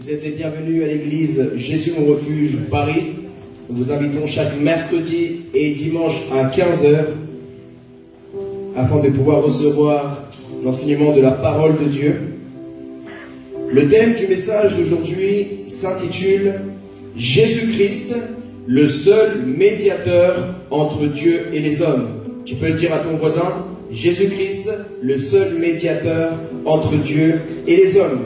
Vous êtes les bienvenus à l'église Jésus mon refuge Paris. Nous vous invitons chaque mercredi et dimanche à 15 h afin de pouvoir recevoir l'enseignement de la parole de Dieu. Le thème du message d'aujourd'hui s'intitule « Jésus-Christ, le seul médiateur entre Dieu et les hommes ». Tu peux le dire à ton voisin, « Jésus-Christ, le seul médiateur entre Dieu et les hommes ».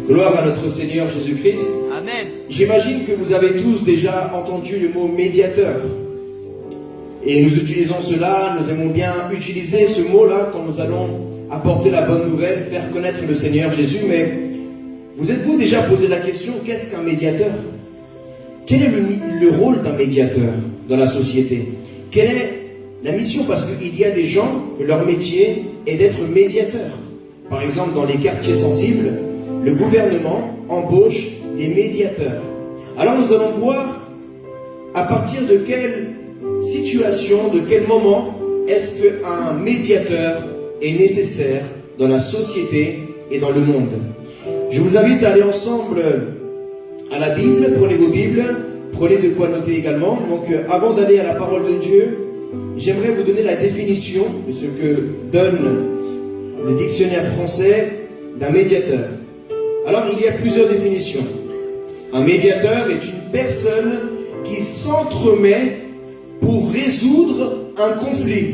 Gloire à notre Seigneur Jésus-Christ. Amen. J'imagine que vous avez tous déjà entendu le mot médiateur. Et nous utilisons cela, nous aimons bien utiliser ce mot-là quand nous allons apporter la bonne nouvelle, faire connaître le Seigneur Jésus. Mais vous êtes-vous déjà posé la question, qu'est-ce qu'un médiateur? Quel est le rôle d'un médiateur dans la société? Quelle est la mission? Parce qu'il y a des gens, leur métier est d'être médiateur. Par exemple, dans les quartiers sensibles, le gouvernement embauche des médiateurs. Alors nous allons voir à partir de quelle situation, de quel moment est-ce qu'un médiateur est nécessaire dans la société et dans le monde. Je vous invite à aller ensemble à la Bible. Prenez vos Bibles, prenez de quoi noter également. Donc avant d'aller à la parole de Dieu, j'aimerais vous donner la définition de ce que donne le dictionnaire français d'un médiateur. Alors, il y a plusieurs définitions. Un médiateur est une personne qui s'entremet pour résoudre un conflit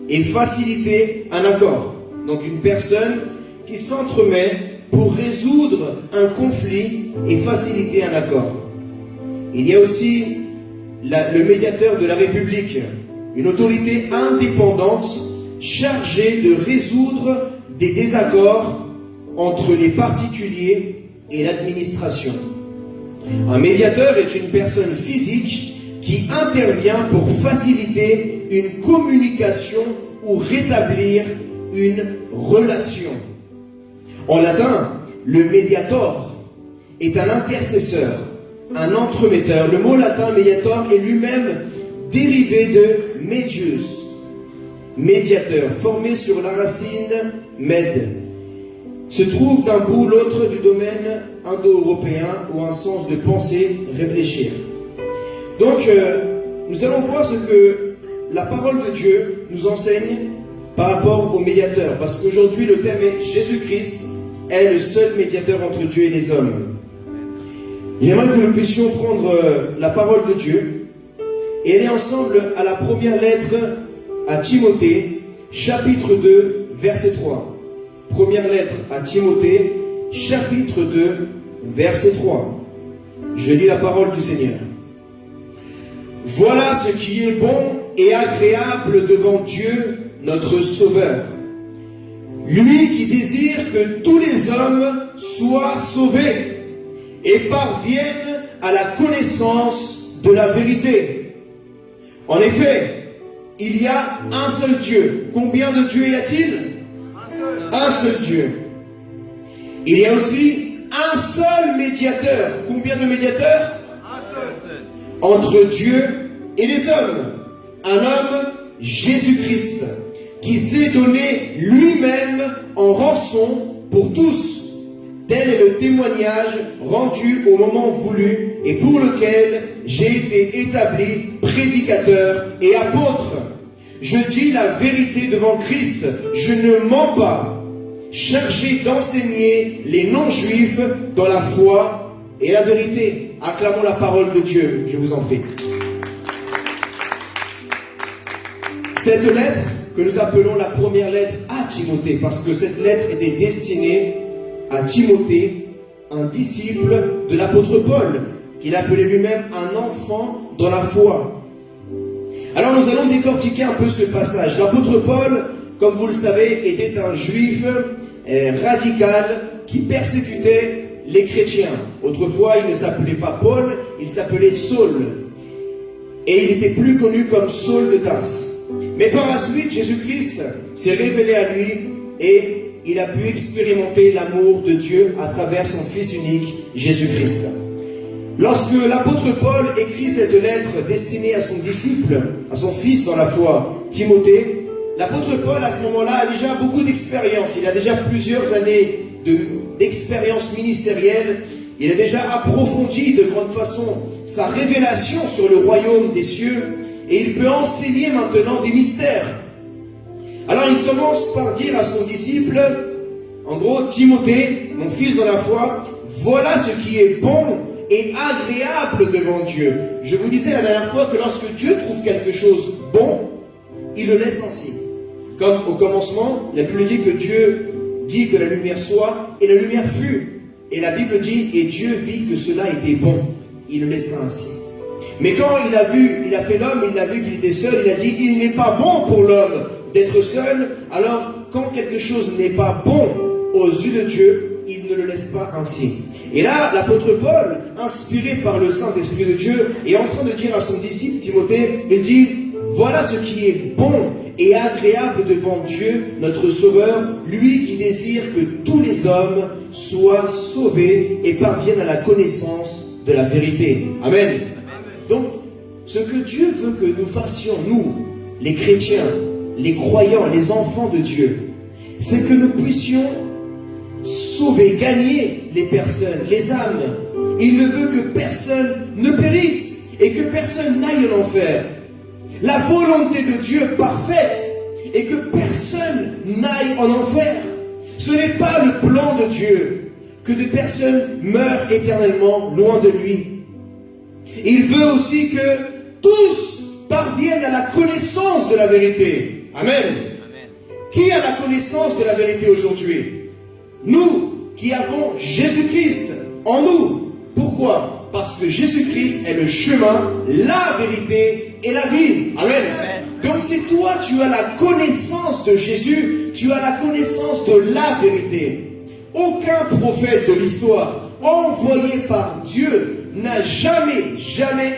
et faciliter un accord. Donc, une personne qui s'entremet pour résoudre un conflit et faciliter un accord. Il y a aussi le médiateur de la République, une autorité indépendante chargée de résoudre des désaccords entre les particuliers et l'administration. Un médiateur est une personne physique qui intervient pour faciliter une communication ou rétablir une relation. En latin, le mediator est un intercesseur, un entremetteur. Le mot latin mediator est lui-même dérivé de medius, médiateur, formé sur la racine med, se trouve d'un bout l'autre du domaine indo-européen ou un sens de penser, réfléchir. Donc, nous allons voir ce que la parole de Dieu nous enseigne par rapport au médiateur. Parce qu'aujourd'hui, le thème est Jésus-Christ est le seul médiateur entre Dieu et les hommes. J'aimerais que nous puissions prendre la parole de Dieu et aller ensemble à la première lettre à Timothée, chapitre 2, verset 3. Première lettre à Timothée, chapitre 2, verset 3. Je lis la parole du Seigneur. Voilà ce qui est bon et agréable devant Dieu, notre Sauveur. Lui qui désire que tous les hommes soient sauvés et parviennent à la connaissance de la vérité. En effet, il y a un seul Dieu. Combien de dieux y a-t-il? Un seul Dieu. Il y a aussi un seul médiateur. Combien de médiateurs? Un seul. Entre Dieu et les hommes. Un homme, Jésus-Christ, qui s'est donné lui-même en rançon pour tous. Tel est le témoignage rendu au moment voulu et pour lequel j'ai été établi prédicateur et apôtre. Je dis la vérité devant Christ, je ne mens pas. Chargé d'enseigner les non-juifs dans la foi et la vérité. Acclamons la parole de Dieu, je vous en prie. Cette lettre que nous appelons la première lettre à Timothée, parce que cette lettre était destinée à Timothée, un disciple de l'apôtre Paul, qu'il appelait lui-même un enfant dans la foi. Alors nous allons décortiquer un peu ce passage. L'apôtre Paul, comme vous le savez, était un juif radical qui persécutait les chrétiens. Autrefois, il ne s'appelait pas Paul, il s'appelait Saul. Et il était plus connu comme Saul de Tarse. Mais par la suite, Jésus-Christ s'est révélé à lui et il a pu expérimenter l'amour de Dieu à travers son Fils unique, Jésus-Christ. Lorsque l'apôtre Paul écrit cette lettre destinée à son disciple, à son fils dans la foi, Timothée, l'apôtre Paul à ce moment-là a déjà beaucoup d'expérience. Il a déjà plusieurs années de d'expérience ministérielle, il a déjà approfondi de grande façon sa révélation sur le royaume des cieux et il peut enseigner maintenant des mystères. Alors il commence par dire à son disciple, en gros, Timothée, mon fils dans la foi, voilà ce qui est bon et agréable devant Dieu. Je vous disais la dernière fois que lorsque Dieu trouve quelque chose bon, il le laisse ainsi. Comme au commencement, la Bible dit que Dieu dit que la lumière soit et la lumière fut. Et la Bible dit, et Dieu vit que cela était bon. Il le laissa ainsi. Mais quand il a fait l'homme, il a vu qu'il était seul, il a dit, il n'est pas bon pour l'homme d'être seul. Alors, quand quelque chose n'est pas bon aux yeux de Dieu, il ne le laisse pas ainsi. Et là, l'apôtre Paul, inspiré par le Saint-Esprit de Dieu, est en train de dire à son disciple Timothée, il dit, voilà ce qui est bon et agréable devant Dieu, notre Sauveur, lui qui désire que tous les hommes soient sauvés et parviennent à la connaissance de la vérité. Amen. Donc, ce que Dieu veut que nous fassions, nous, les chrétiens, les croyants, les enfants de Dieu, c'est que nous puissions sauver, gagner les personnes, les âmes. Il ne veut que personne ne périsse et que personne n'aille en enfer. La volonté de Dieu parfaite est que personne n'aille en enfer. Ce n'est pas le plan de Dieu que des personnes meurent éternellement loin de lui. Il veut aussi que tous parviennent à la connaissance de la vérité. Amen. Amen. Qui a la connaissance de la vérité aujourd'hui? Nous qui avons Jésus-Christ en nous. Pourquoi? Parce que Jésus-Christ est le chemin, la vérité et la vie. Amen. Amen. Donc si toi tu as la connaissance de Jésus, tu as la connaissance de la vérité. Aucun prophète de l'histoire envoyé par Dieu n'a jamais,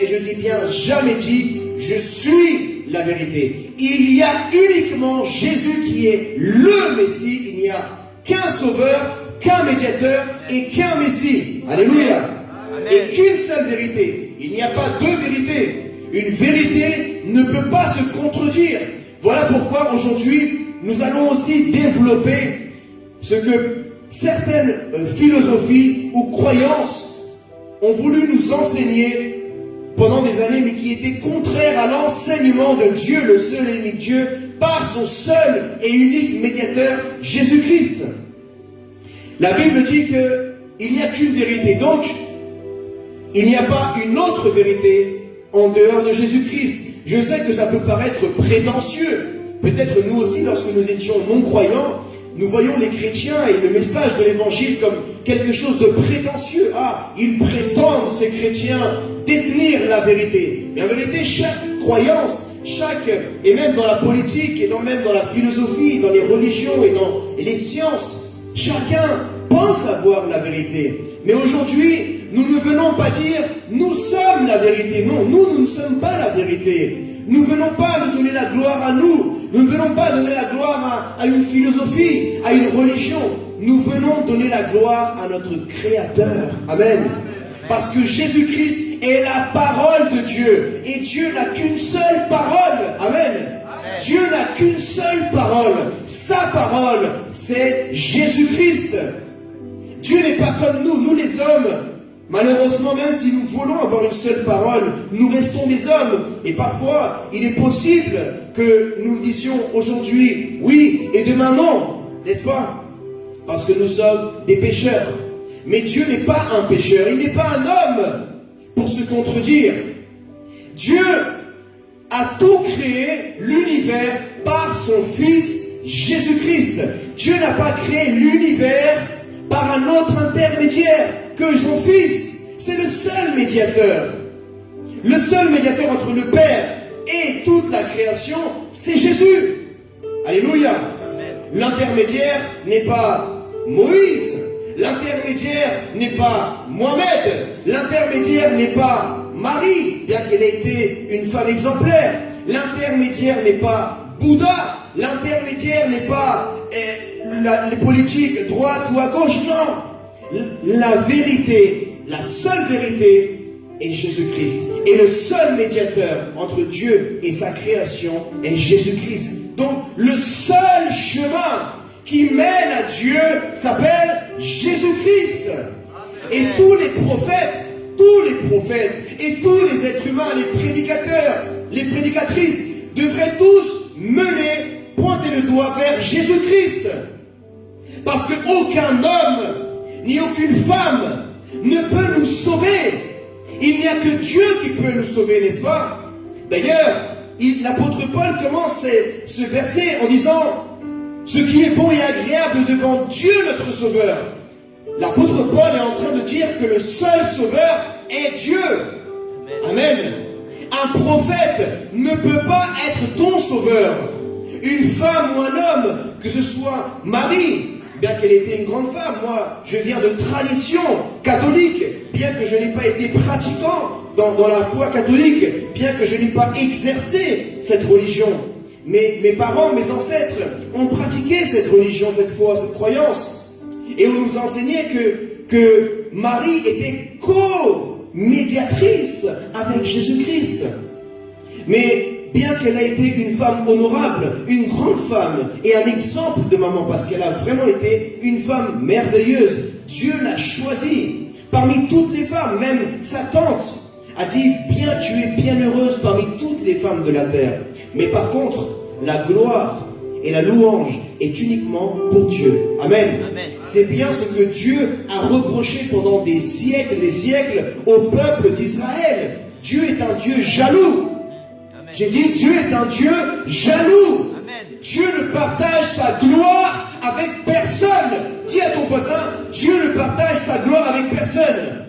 et je dis bien jamais dit, je suis la vérité. Il y a uniquement Jésus qui est le Messie. Il n'y a qu'un sauveur, qu'un médiateur et qu'un Messie. Alléluia. Amen. Et qu'une seule vérité. Il n'y a pas deux vérités. Une vérité ne peut pas se contredire. Voilà pourquoi aujourd'hui, nous allons aussi développer ce que certaines philosophies ou croyances ont voulu nous enseigner pendant des années, mais qui étaient contraires à l'enseignement de Dieu, le seul et unique Dieu, par son seul et unique médiateur, Jésus-Christ. La Bible dit qu'il n'y a qu'une vérité. Donc, il n'y a pas une autre vérité en dehors de Jésus-Christ. Je sais que ça peut paraître prétentieux. Peut-être nous aussi, lorsque nous étions non-croyants, nous voyons les chrétiens et le message de l'évangile comme quelque chose de prétentieux. Ah, ils prétendent, ces chrétiens, détenir la vérité. Mais en vérité, chaque croyance, et même dans la politique, et même dans la philosophie, dans les religions et dans les sciences, chacun pense avoir la vérité. Mais aujourd'hui, nous ne venons pas dire « nous sommes la vérité ». Non, nous ne sommes pas la vérité. Nous ne venons pas nous donner la gloire à nous. Nous ne venons pas donner la gloire à une philosophie, à une religion. Nous venons donner la gloire à notre Créateur. Amen. Parce que Jésus-Christ est la parole de Dieu. Et Dieu n'a qu'une seule parole. Amen. Dieu n'a qu'une seule parole. Sa parole, c'est Jésus-Christ. Dieu n'est pas comme nous. Nous les hommes, malheureusement, même si nous voulons avoir une seule parole, nous restons des hommes. Et parfois, il est possible que nous disions aujourd'hui oui et demain non. N'est-ce pas? Parce que nous sommes des pécheurs. Mais Dieu n'est pas un pécheur. Il n'est pas un homme pour se contredire. Dieu a tout créé, l'univers, par son Fils Jésus-Christ. Dieu n'a pas créé l'univers par un autre intermédiaire que son Fils. C'est le seul médiateur. Le seul médiateur entre le Père et toute la création, c'est Jésus. Alléluia. L'intermédiaire n'est pas Moïse. L'intermédiaire n'est pas Mohamed. L'intermédiaire n'est pas Marie, bien qu'elle ait été une femme exemplaire. L'intermédiaire n'est pas Bouddha. L'intermédiaire n'est pas les politiques, droite ou à gauche. Non. La vérité, la seule vérité est Jésus-Christ. Et le seul médiateur entre Dieu et sa création est Jésus-Christ. Donc, le seul chemin qui mène à Dieu s'appelle Jésus-Christ. Et tous les prophètes et tous les êtres humains, les prédicateurs, les prédicatrices, devraient tous mener, pointer le doigt vers Jésus-Christ. Parce qu'aucun homme, ni aucune femme, ne peut nous sauver. Il n'y a que Dieu qui peut nous sauver, n'est-ce pas? D'ailleurs, l'apôtre Paul commence ce verset en disant « Ce qui est bon et agréable devant Dieu notre Sauveur ». L'apôtre Paul est en train de dire que le seul Sauveur est Dieu. Amen. Un prophète ne peut pas être ton Sauveur. Une femme ou un homme, que ce soit Marie, bien qu'elle ait été une grande femme, moi je viens de tradition catholique, bien que je n'ai pas été pratiquant dans la foi catholique, bien que je n'ai pas exercé cette religion. Mais mes parents, mes ancêtres ont pratiqué cette religion, cette foi, cette croyance. Et on nous enseignait que Marie était co-médiatrice avec Jésus-Christ. Mais bien qu'elle ait été une femme honorable, une grande femme et un exemple de maman, parce qu'elle a vraiment été une femme merveilleuse, Dieu l'a choisie parmi toutes les femmes, même sa tante a dit « Bien, tu es bienheureuse parmi toutes les femmes de la terre. » Mais par contre, la gloire et la louange est uniquement pour Dieu. Amen. Amen. C'est bien ce que Dieu a reproché pendant des siècles au peuple d'Israël. Dieu est un Dieu jaloux. Amen. J'ai dit Dieu est un Dieu jaloux. Amen. Dieu ne partage sa gloire avec personne. Dis à ton voisin, Dieu ne partage sa gloire avec personne.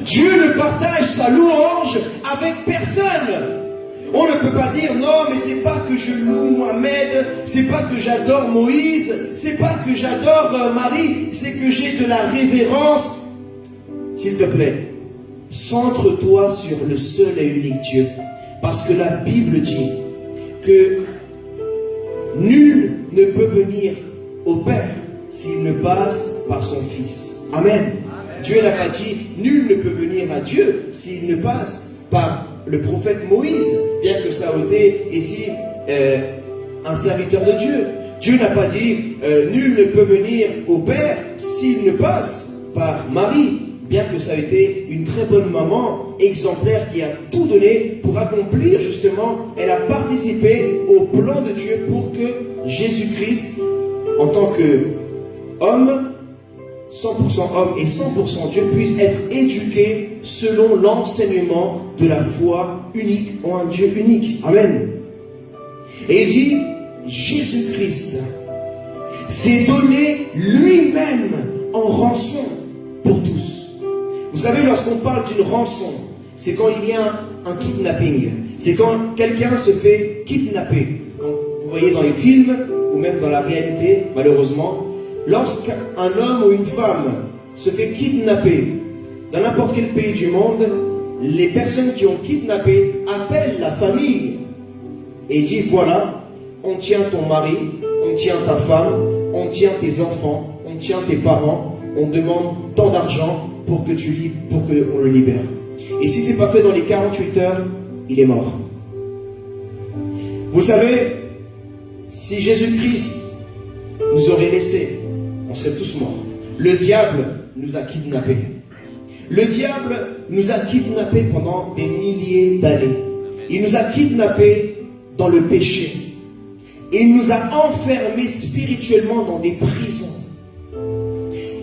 Dieu ne partage sa louange avec personne. On ne peut pas dire non, mais c'est pas que je loue Mohamed, c'est pas que j'adore Moïse, c'est pas que j'adore Marie, c'est que j'ai de la révérence. S'il te plaît, centre-toi sur le seul et unique Dieu. Parce que la Bible dit que nul ne peut venir au Père s'il ne passe par son Fils. Amen. Amen. Dieu n'a pas dit nul ne peut venir à Dieu s'il ne passe par le prophète Moïse, bien que ça ait été ici un serviteur de Dieu. Dieu n'a pas dit nul ne peut venir au Père s'il ne passe par Marie, bien que ça ait été une très bonne maman exemplaire qui a tout donné pour accomplir justement, elle a participé au plan de Dieu pour que Jésus-Christ, en tant qu'homme, 100% homme et 100% Dieu, puisse être éduqué selon l'enseignement de la foi unique en un Dieu unique. Amen. Et il dit, Jésus-Christ s'est donné lui-même en rançon pour tous. Vous savez, lorsqu'on parle d'une rançon, c'est quand il y a un kidnapping. C'est quand quelqu'un se fait kidnapper. Quand vous voyez dans les films, ou même dans la réalité, malheureusement, lorsqu'un homme ou une femme se fait kidnapper dans n'importe quel pays du monde, les personnes qui ont kidnappé appellent la famille et disent voilà, on tient ton mari, on tient ta femme, on tient tes enfants, on tient tes parents, on demande tant d'argent pour qu'on le libère. Et si ce n'est pas fait dans les 48 heures, il est mort. Vous savez, si Jésus-Christ nous aurait laissés, on serait tous morts. Le diable nous a kidnappés. Le diable nous a kidnappés pendant des milliers d'années. Il nous a kidnappés dans le péché. Il nous a enfermés spirituellement dans des prisons.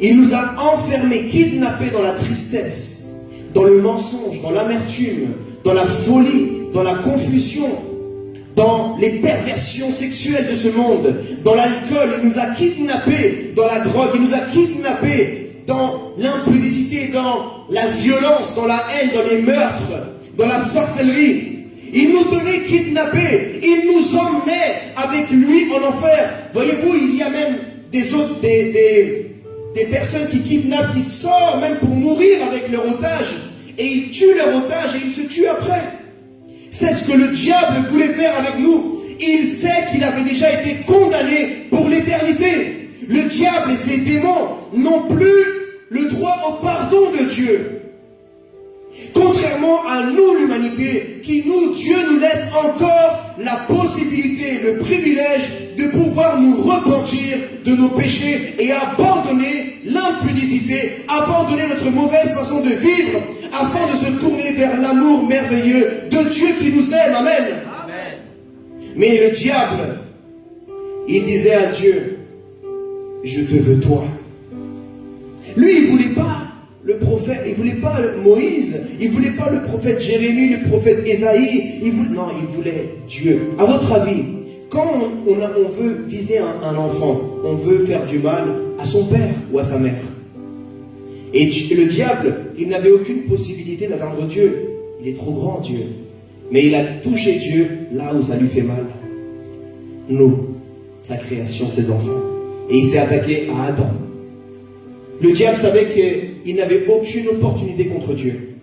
Il nous a enfermés, kidnappés dans la tristesse, dans le mensonge, dans l'amertume, dans la folie, dans la confusion, dans les perversions sexuelles de ce monde, dans l'alcool. Il nous a kidnappés dans la drogue, il nous a kidnappés dans l'impudicité, dans la violence, dans la haine, dans les meurtres, dans la sorcellerie. Il nous tenait kidnappés, il nous emmenait avec lui en enfer. Voyez-vous, il y a même des personnes qui kidnappent, qui sortent même pour mourir avec leur otage. Et ils tuent leur otage et ils se tuent après. C'est ce que le diable voulait faire avec nous. Il sait qu'il avait déjà été condamné pour l'éternité. Le diable et ses démons n'ont plus le droit au pardon de Dieu. Contrairement seulement à nous, l'humanité, Dieu nous laisse encore la possibilité, le privilège de pouvoir nous repentir de nos péchés et abandonner l'impudicité, abandonner notre mauvaise façon de vivre, afin de se tourner vers l'amour merveilleux de Dieu qui nous aime. Amen. Amen. Mais le diable, il disait à Dieu, je te veux toi. Lui, il ne voulait pas le prophète, il ne voulait pas Moïse, il ne voulait pas le prophète Jérémie, le prophète Ésaïe, il voulait Dieu. À votre avis, quand on veut viser un enfant, on veut faire du mal à son père ou à sa mère. Et le diable, il n'avait aucune possibilité d'atteindre Dieu. Il est trop grand, Dieu. Mais il a touché Dieu là où ça lui fait mal. Nous, sa création, ses enfants. Et il s'est attaqué à Adam. Le diable savait qu'il n'avait aucune opportunité contre Dieu.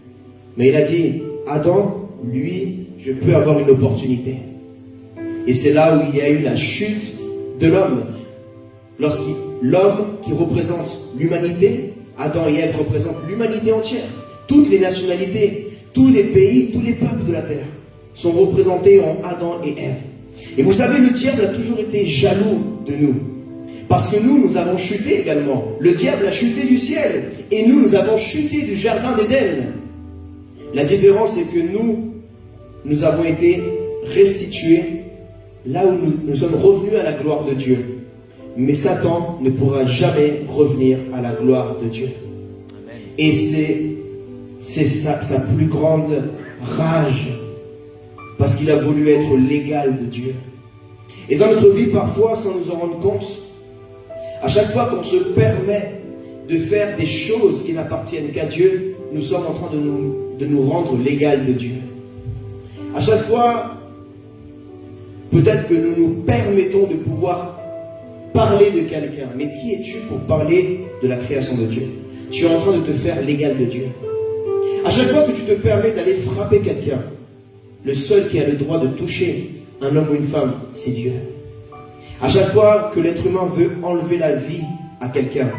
Mais il a dit, Adam, lui, je peux avoir une opportunité. Et c'est là où il y a eu la chute de l'homme. L'homme qui représente l'humanité, Adam et Ève représentent l'humanité entière. Toutes les nationalités, tous les pays, tous les peuples de la terre sont représentés en Adam et Ève. Et vous savez, le diable a toujours été jaloux de nous. Parce que nous avons chuté également. Le diable a chuté du ciel. Et nous avons chuté du jardin d'Éden. La différence, c'est que nous avons été restitués là où nous sommes revenus à la gloire de Dieu. Mais Satan ne pourra jamais revenir à la gloire de Dieu. Amen. Et c'est sa plus grande rage. Parce qu'il a voulu être l'égal de Dieu. Et dans notre vie, parfois, sans nous en rendre compte, à chaque fois qu'on se permet de faire des choses qui n'appartiennent qu'à Dieu, nous sommes en train de nous rendre l'égal de Dieu. À chaque fois, peut-être que nous nous permettons de pouvoir parler de quelqu'un. Mais qui es-tu pour parler de la création de Dieu? Tu es en train de te faire l'égal de Dieu. À chaque fois que tu te permets d'aller frapper quelqu'un, le seul qui a le droit de toucher un homme ou une femme, c'est Dieu. À chaque fois que l'être humain veut enlever la vie à quelqu'un,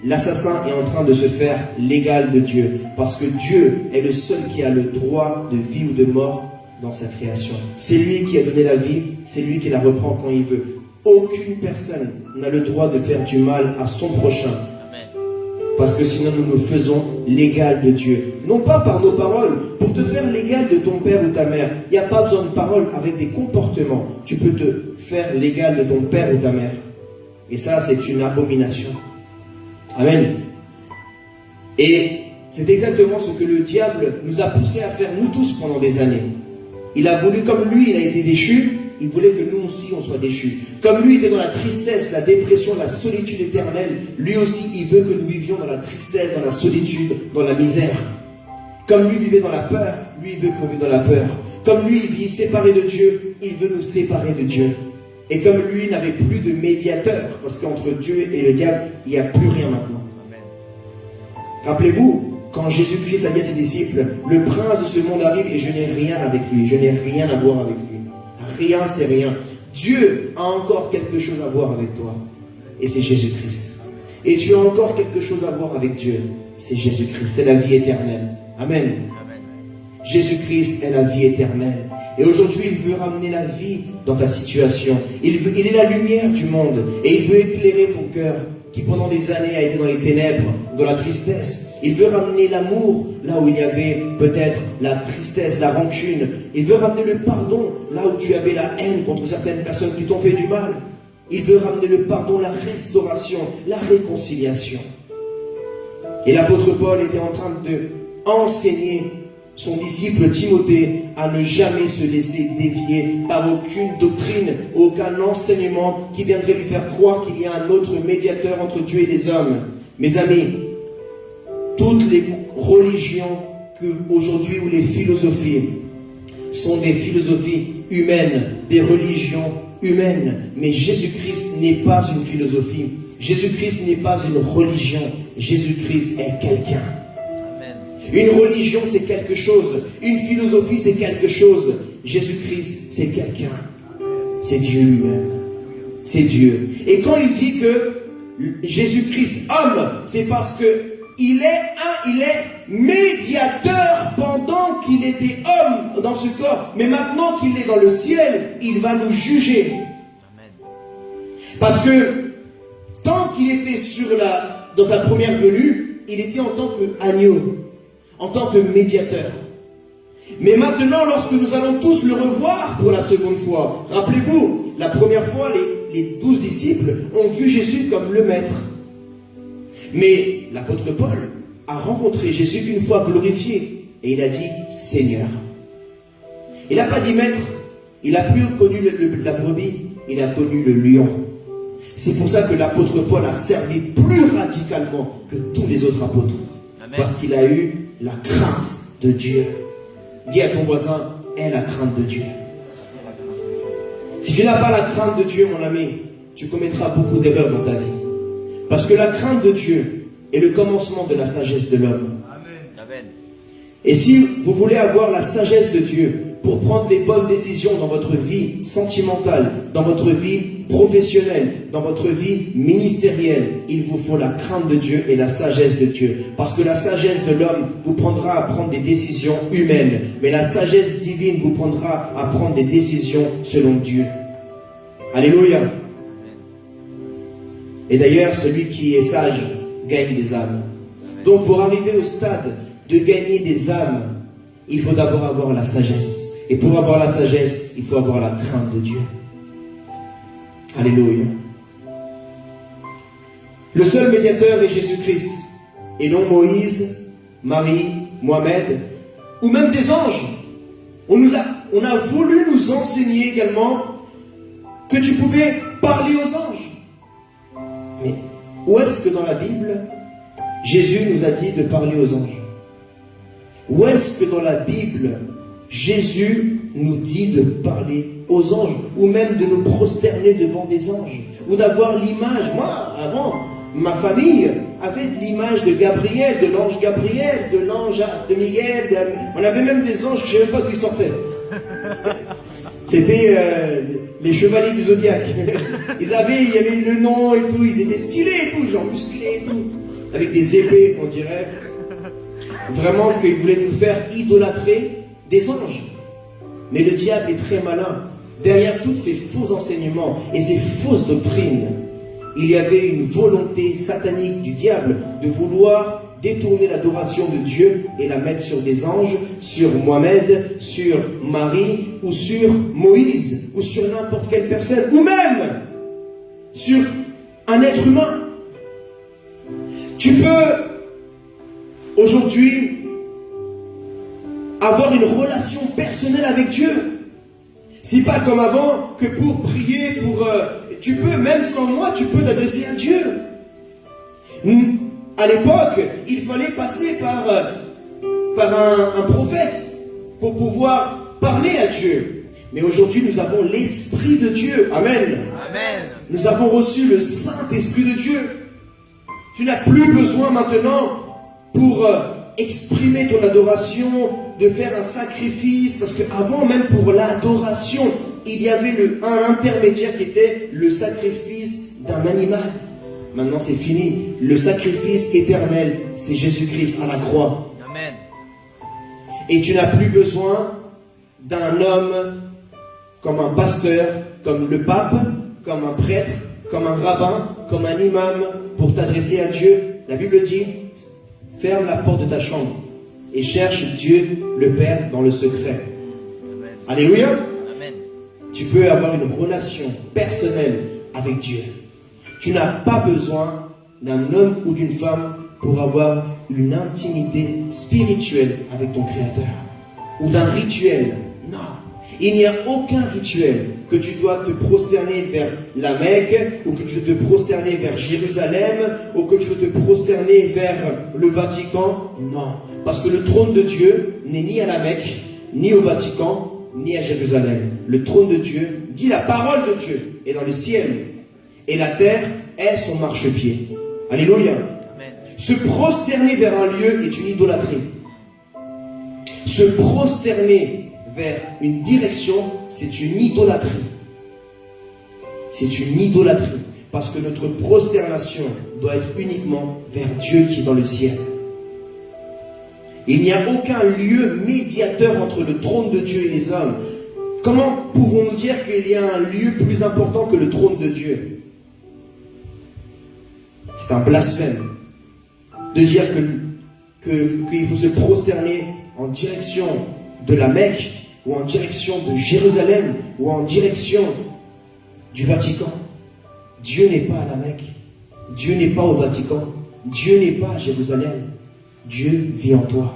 l'assassin est en train de se faire l'égal de Dieu. Parce que Dieu est le seul qui a le droit de vie ou de mort dans sa création. C'est lui qui a donné la vie, c'est lui qui la reprend quand il veut. Aucune personne n'a le droit de faire du mal à son prochain. Amen. Parce que sinon nous nous faisons l'égal de Dieu. Non pas par nos paroles. Pour te faire l'égal de ton père ou ta mère, il n'y a pas besoin de paroles. Avec des comportements, tu peux te faire l'égal de ton père ou ta mère. Et ça, c'est une abomination. Amen. Et c'est exactement ce que le diable nous a poussé à faire, nous tous, pendant des années. Il a voulu, comme lui, il a été déchu, il voulait que nous aussi, on soit déchus. Comme lui était dans la tristesse, la dépression, la solitude éternelle, lui aussi, il veut que nous vivions dans la tristesse, dans la solitude, dans la misère. Comme lui vivait dans la peur, lui, il veut qu'on vive dans la peur. Comme lui, il vit séparé de Dieu, il veut nous séparer de Dieu. Et comme lui n'avait plus de médiateur, parce qu'entre Dieu et le diable, il n'y a plus rien maintenant. Rappelez-vous, quand Jésus-Christ a dit à ses disciples, le prince de ce monde arrive et je n'ai rien avec lui, je n'ai rien à voir avec lui. Rien, c'est rien. Dieu a encore quelque chose à voir avec toi. Et c'est Jésus-Christ. Et tu as encore quelque chose à voir avec Dieu. C'est Jésus-Christ. C'est la vie éternelle. Amen. Amen. Jésus-Christ est la vie éternelle. Et aujourd'hui, il veut ramener la vie dans ta situation. Il est la lumière du monde. Et il veut éclairer ton cœur qui pendant des années a été dans les ténèbres, dans la tristesse. Il veut ramener l'amour là où il y avait peut-être la tristesse, la rancune. Il veut ramener le pardon là où tu avais la haine contre certaines personnes qui t'ont fait du mal. Il veut ramener le pardon, la restauration, la réconciliation. Et l'apôtre Paul était en train d'enseigner son disciple Timothée à ne jamais se laisser dévier par aucune doctrine, aucun enseignement qui viendrait lui faire croire qu'il y a un autre médiateur entre Dieu et les hommes. Mes amis, toutes les religions aujourd'hui ou les philosophies sont des philosophies humaines, des religions humaines. Mais Jésus-Christ n'est pas une philosophie. Jésus-Christ n'est pas une religion. Jésus-Christ est quelqu'un. Une religion, c'est quelque chose. Une philosophie, c'est quelque chose. Jésus-Christ, c'est quelqu'un. C'est Dieu lui-même. C'est Dieu. Et quand il dit que Jésus-Christ, homme, c'est parce que il est médiateur pendant qu'il était homme dans ce corps. Mais maintenant qu'il est dans le ciel, il va nous juger. Parce que tant qu'il était dans sa première venue, il était en tant qu'agneau, en tant que médiateur. Mais maintenant, lorsque nous allons tous le revoir pour la seconde fois, rappelez-vous, la première fois, les 12 disciples ont vu Jésus comme le Maître. Mais l'apôtre Paul a rencontré Jésus une fois glorifié et il a dit Seigneur. Il n'a pas dit Maître, il n'a plus connu la brebis, il a connu le lion. C'est pour ça que l'apôtre Paul a servi plus radicalement que tous les autres apôtres. Amen. Parce qu'il a eu la crainte de Dieu. Dis à ton voisin, aie la crainte de Dieu. Si tu n'as pas la crainte de Dieu, mon ami, tu commettras beaucoup d'erreurs dans ta vie. Parce que la crainte de Dieu est le commencement de la sagesse de l'homme. Amen. Et si vous voulez avoir la sagesse de Dieu pour prendre les bonnes décisions dans votre vie sentimentale, dans votre vie professionnelle, dans votre vie ministérielle, il vous faut la crainte de Dieu et la sagesse de Dieu. Parce que la sagesse de l'homme vous prendra à prendre des décisions humaines, mais la sagesse divine vous prendra à prendre des décisions selon Dieu. Alléluia. Et d'ailleurs, celui qui est sage gagne des âmes. Donc pour arriver au stade de gagner des âmes, il faut d'abord avoir la sagesse. Et pour avoir la sagesse, il faut avoir la crainte de Dieu. Alléluia. Le seul médiateur est Jésus-Christ. Et non Moïse, Marie, Mohamed, ou même des anges. On a voulu nous enseigner également que tu pouvais parler aux anges. Mais où est-ce que dans la Bible, Jésus nous a dit de parler aux anges? Où est-ce que dans la Bible, Jésus nous dit de parler aux anges, ou même de nous prosterner devant des anges, ou d'avoir l'image? Moi, avant, ma famille avait l'image de Gabriel, de l'ange Gabriel, de l'ange de Miguel. On avait même des anges que je ne savais pas d'où ils sortaient. C'était les chevaliers du zodiaque. Il y avait le nom et tout, ils étaient stylés et tout, genre musclés et tout, avec des épées, on dirait. Vraiment qu'ils voulaient nous faire idolâtrer des anges. Mais le diable est très malin. Derrière tous ces faux enseignements et ces fausses doctrines, il y avait une volonté satanique du diable de vouloir détourner l'adoration de Dieu et la mettre sur des anges, sur Mohamed, sur Marie, ou sur Moïse, ou sur n'importe quelle personne, ou même sur un être humain. Tu peux aujourd'hui avoir une relation personnelle avec Dieu. C'est pas comme avant que pour prier, tu peux, même sans moi, tu peux t'adresser à Dieu. À l'époque, il fallait passer par un prophète pour pouvoir parler à Dieu. Mais aujourd'hui, nous avons l'Esprit de Dieu. Amen. Amen. Nous avons reçu le Saint-Esprit de Dieu. Tu n'as plus besoin maintenant pour exprimer ton adoration, de faire un sacrifice, parce qu'avant, même pour l'adoration, il y avait un intermédiaire qui était le sacrifice d'un animal. Maintenant, c'est fini. Le sacrifice éternel, c'est Jésus-Christ à la croix. Amen. Et tu n'as plus besoin d'un homme comme un pasteur, comme le pape, comme un prêtre, comme un rabbin, comme un imam pour t'adresser à Dieu. La Bible dit, ferme la porte de ta chambre et cherche Dieu le Père dans le secret. Amen. Alléluia. Amen. Tu peux avoir une relation personnelle avec Dieu. Tu n'as pas besoin d'un homme ou d'une femme pour avoir une intimité spirituelle avec ton Créateur. Ou d'un rituel. Non. Il n'y a aucun rituel que tu dois te prosterner vers la Mecque, ou que tu dois te prosterner vers Jérusalem, ou que tu dois te prosterner vers le Vatican. Non. Parce que le trône de Dieu n'est ni à la Mecque, ni au Vatican, ni à Jérusalem. Le trône de Dieu, dit la parole de Dieu, est dans le ciel. Et la terre est son marchepied. Alléluia. Amen. Se prosterner vers un lieu est une idolâtrie. Se prosterner vers une direction, c'est une idolâtrie. C'est une idolâtrie. Parce que notre prosternation doit être uniquement vers Dieu qui est dans le ciel. Il n'y a aucun lieu médiateur entre le trône de Dieu et les hommes. Comment pouvons-nous dire qu'il y a un lieu plus important que le trône de Dieu? C'est un blasphème de dire qu'il faut se prosterner en direction de la Mecque, ou en direction de Jérusalem, ou en direction du Vatican. Dieu n'est pas à la Mecque, Dieu n'est pas au Vatican, Dieu n'est pas à Jérusalem. Dieu vit en toi,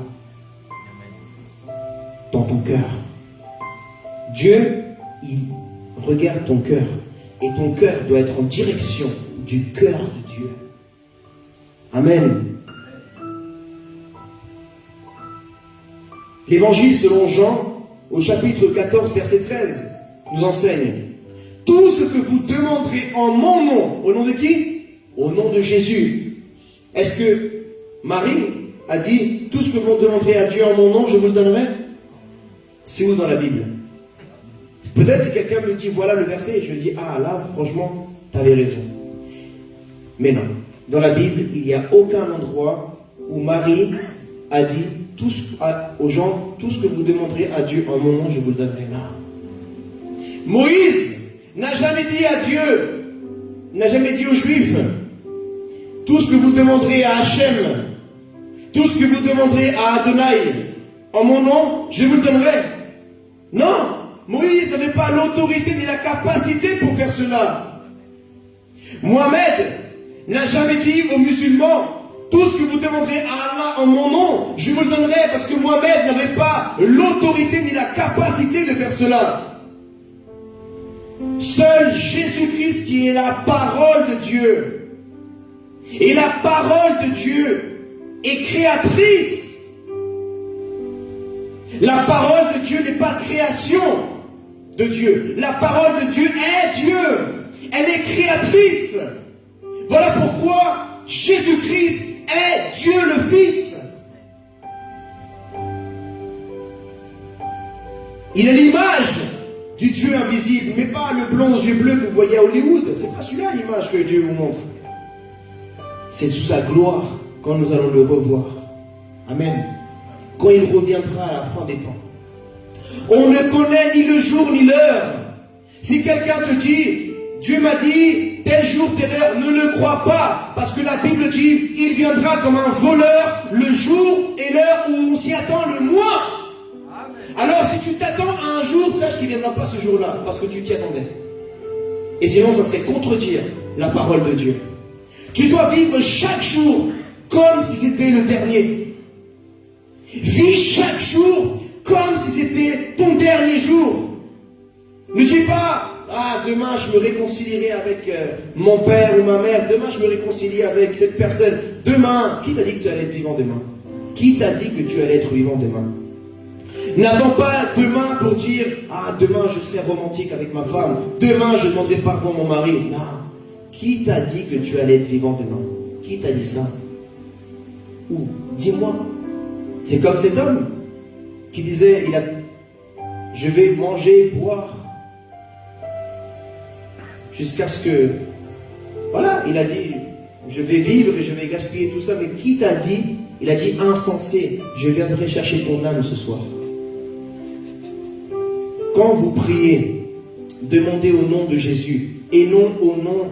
dans ton cœur. Dieu, il regarde ton cœur, et ton cœur doit être en direction du cœur de Dieu. Amen. L'évangile selon Jean, au chapitre 14, verset 13, nous enseigne: tout ce que vous demanderez en mon nom, au nom de qui? Au nom de Jésus. Est-ce que Marie a dit: tout ce que vous demanderez à Dieu en mon nom, je vous le donnerai? C'est où dans la Bible? Peut-être si quelqu'un me dit: voilà le verset, et je dis: ah là, franchement, tu avais raison. Mais non. Dans la Bible, il n'y a aucun endroit où Marie a dit aux gens: tout ce que vous demanderez à Dieu en mon nom, je vous le donnerai. Non. Moïse n'a jamais dit à Dieu, n'a jamais dit aux Juifs: tout ce que vous demanderez à Hachem, tout ce que vous demanderez à Adonai, en mon nom, je vous le donnerai. Non, Moïse n'avait pas l'autorité ni la capacité pour faire cela. Mohamed n'a jamais dit aux musulmans: tout ce que vous demanderez à Allah en mon nom, je vous le donnerai, parce que Mohamed n'avait pas l'autorité ni la capacité de faire cela. Seul Jésus-Christ, qui est la parole de Dieu, et la parole de Dieu est créatrice. La parole de Dieu n'est pas création de Dieu. La parole de Dieu est Dieu. Elle est créatrice. Voilà pourquoi Jésus-Christ est Dieu le Fils. Il est l'image du Dieu invisible, mais pas le blond aux yeux bleus que vous voyez à Hollywood. C'est pas celui-là l'image que Dieu vous montre. C'est sous sa gloire quand nous allons le revoir. Amen. Quand il reviendra à la fin des temps. On ne connaît ni le jour ni l'heure. Si quelqu'un te dit: Dieu m'a dit tel jour, telle heure, ne le crois pas, parce que la Bible dit: il viendra comme un voleur le jour et l'heure où on s'y attend le moins. Alors si tu t'attends à un jour, sache qu'il ne viendra pas ce jour-là, parce que tu t'y attendais. Et sinon, ça serait contredire la parole de Dieu. Tu dois vivre chaque jour comme si c'était le dernier. Vis chaque jour comme si c'était ton dernier jour. Ne dis pas: ah, demain je me réconcilierai avec mon père ou ma mère, demain je me réconcilie avec cette personne. Demain, qui t'a dit que tu allais être vivant demain? Qui t'a dit que tu allais être vivant demain? N'attends pas demain pour dire: ah, demain je serai romantique avec ma femme, demain je demanderai pardon à mon mari. Non. Qui t'a dit que tu allais être vivant demain? Qui t'a dit ça? Ou, dis-moi. C'est comme cet homme qui disait: je vais manger, boire, jusqu'à ce que, voilà, il a dit: je vais vivre et je vais gaspiller tout ça. Mais qui t'a dit? Il a dit: insensé, je viendrai chercher ton âme ce soir. Quand vous priez, demandez au nom de Jésus et non au nom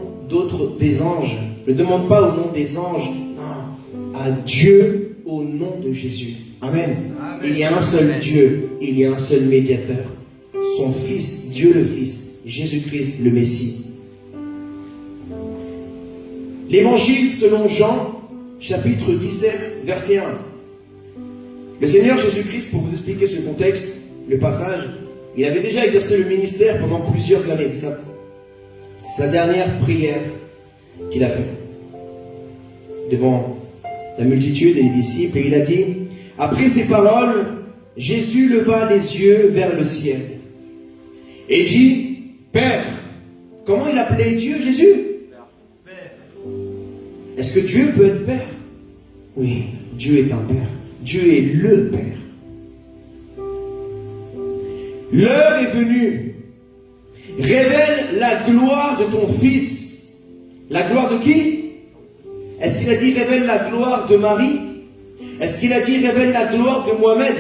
des anges. Ne demande pas au nom des anges, non, à Dieu au nom de Jésus. Amen. Amen. Il y a un seul Dieu, il y a un seul médiateur, son Fils, Dieu le Fils, Jésus-Christ le Messie. L'évangile selon Jean, chapitre 17, verset 1. Le Seigneur Jésus-Christ, pour vous expliquer ce contexte, le passage, il avait déjà exercé le ministère pendant plusieurs années. C'est ça, sa dernière prière qu'il a faite devant la multitude et les disciples, et il a dit: après ces paroles, Jésus leva les yeux vers le ciel et dit: Père. Comment il appelait Dieu, Jésus? Est-ce que Dieu peut être Père? Oui, Dieu est un Père. Dieu est le Père. L'heure est venue. Révèle la gloire de ton Fils. La gloire de qui? Est-ce qu'il a dit révèle la gloire de Marie? Est-ce qu'il a dit révèle la gloire de Mohamed?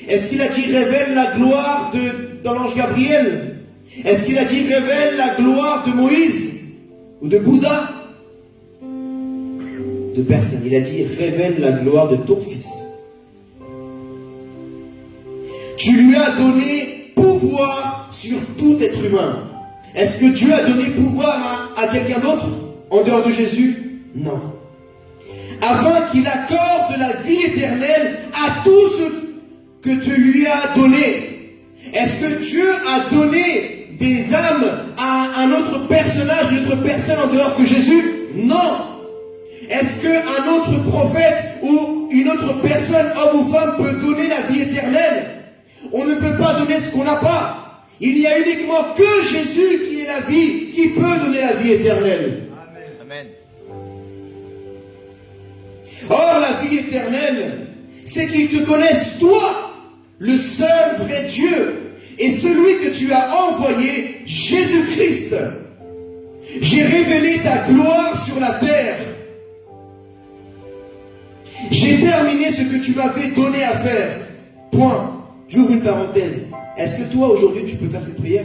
Est-ce qu'il a dit révèle la gloire de l'ange Gabriel? Est-ce qu'il a dit révèle la gloire de Moïse ou de Bouddha? De personne. Il a dit révèle la gloire de ton fils. Tu lui as donné pouvoir sur tout être humain. Est-ce que Dieu a donné pouvoir à quelqu'un d'autre en dehors de Jésus? Non. Afin qu'il accorde la vie éternelle à tout ce que tu lui as donné. Est-ce que Dieu a donné des âmes à un autre personnage, une autre personne en dehors que Jésus? Non. Est-ce qu'un autre prophète ou une autre personne, homme ou femme, peut donner la vie éternelle? On ne peut pas donner ce qu'on n'a pas. Il n'y a uniquement que Jésus qui est la vie, qui peut donner la vie éternelle. Amen. Or, la vie éternelle, c'est qu'ils te connaissent, toi, le seul vrai Dieu, et celui que tu as envoyé, Jésus-Christ. J'ai révélé ta gloire sur la terre. J'ai terminé ce que tu m'avais donné à faire. Point. J'ouvre une parenthèse. Est-ce que toi, aujourd'hui, tu peux faire cette prière?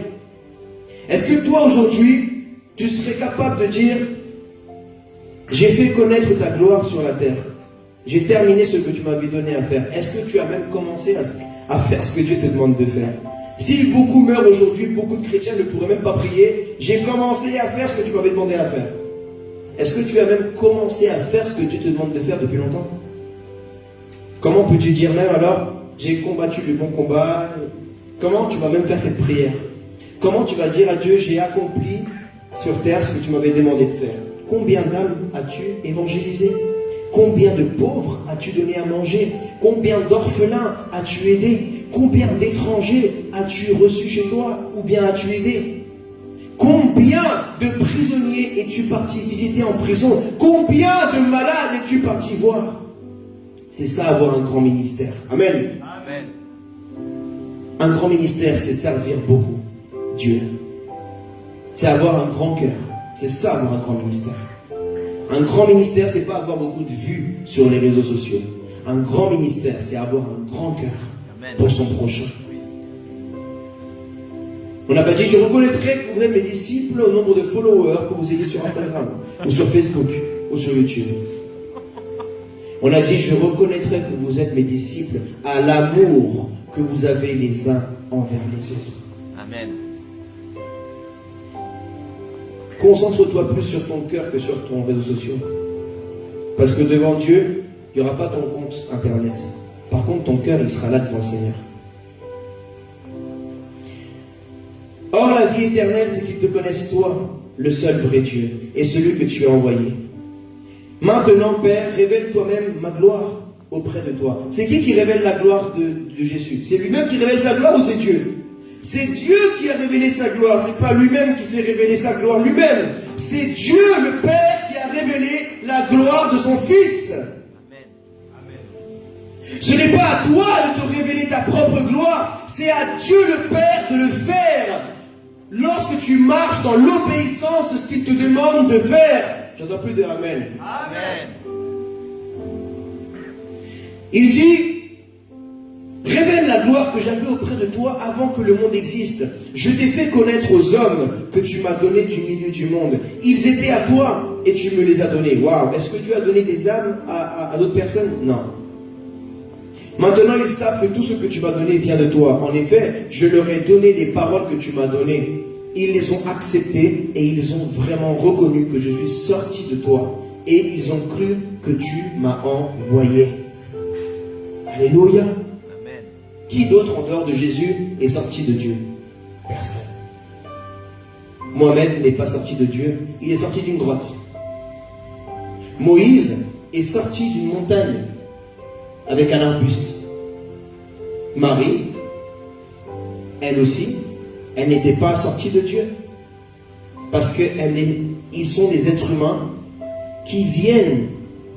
Est-ce que toi, aujourd'hui, tu serais capable de dire j'ai fait connaître ta gloire sur la terre. J'ai terminé ce que tu m'avais donné à faire. Est-ce que tu as même commencé à faire ce que Dieu te demande de faire? Si beaucoup meurent aujourd'hui, beaucoup de chrétiens ne pourraient même pas prier. J'ai commencé à faire ce que tu m'avais demandé à faire. Est-ce que tu as même commencé à faire ce que Dieu te demande de faire depuis longtemps? Comment peux-tu dire même alors j'ai combattu le bon combat? Comment tu vas même faire cette prière? Comment tu vas dire à Dieu j'ai accompli sur terre ce que tu m'avais demandé de faire? Combien d'âmes as-tu évangélisé? Combien de pauvres as-tu donné à manger? Combien d'orphelins as-tu aidé? Combien d'étrangers as-tu reçus chez toi ou bien as-tu aidé? Combien de prisonniers es-tu parti visiter en prison? Combien de malades es-tu parti voir? C'est ça avoir un grand ministère. Amen. Amen. Un grand ministère, c'est servir beaucoup Dieu. C'est avoir un grand cœur. C'est ça avoir un grand ministère. Un grand ministère, c'est pas avoir beaucoup de vues sur les réseaux sociaux. Un grand ministère, c'est avoir un grand cœur pour son prochain. On n'a pas dit, je reconnaîtrai que vous êtes mes disciples au nombre de followers que vous ayez sur Instagram, ou sur Facebook, ou sur YouTube. On a dit, je reconnaîtrai que vous êtes mes disciples à l'amour que vous avez les uns envers les autres. Amen. Concentre-toi plus sur ton cœur que sur ton réseau social. Parce que devant Dieu, il n'y aura pas ton compte internet. Par contre, ton cœur, il sera là devant le Seigneur. Or, la vie éternelle, c'est qu'ils te connaissent toi, le seul vrai Dieu, et celui que tu as envoyé. Maintenant, Père, révèle toi-même ma gloire auprès de toi. C'est qui révèle la gloire de Jésus? C'est lui-même qui révèle sa gloire ou c'est Dieu? C'est Dieu qui a révélé sa gloire. C'est pas lui-même qui s'est révélé sa gloire lui-même. C'est Dieu, le Père, qui a révélé la gloire de son Fils. Amen. Ce n'est pas à toi de te révéler ta propre gloire. C'est à Dieu, le Père, de le faire. Lorsque tu marches dans l'obéissance de ce qu'il te demande de faire. J'entends plus de Amen. Amen. Il dit, révèle la gloire que j'avais auprès de toi avant que le monde existe. Je t'ai fait connaître aux hommes que tu m'as donnés du milieu du monde. Ils étaient à toi et tu me les as donnés. Waouh! Est-ce que Dieu a donné des âmes à d'autres personnes? Non. Maintenant, ils savent que tout ce que tu m'as donné vient de toi. En effet, je leur ai donné les paroles que tu m'as données. Ils les ont acceptées et ils ont vraiment reconnu que je suis sorti de toi. Et ils ont cru que tu m'as envoyé. Alléluia. Amen. Qui d'autre en dehors de Jésus est sorti de Dieu? Personne. Mohamed n'est pas sorti de Dieu, il est sorti d'une grotte. Moïse est sorti d'une montagne avec un arbuste. Marie, elle aussi, elle n'était pas sortie de Dieu. Parce qu'ils sont des êtres humains qui viennent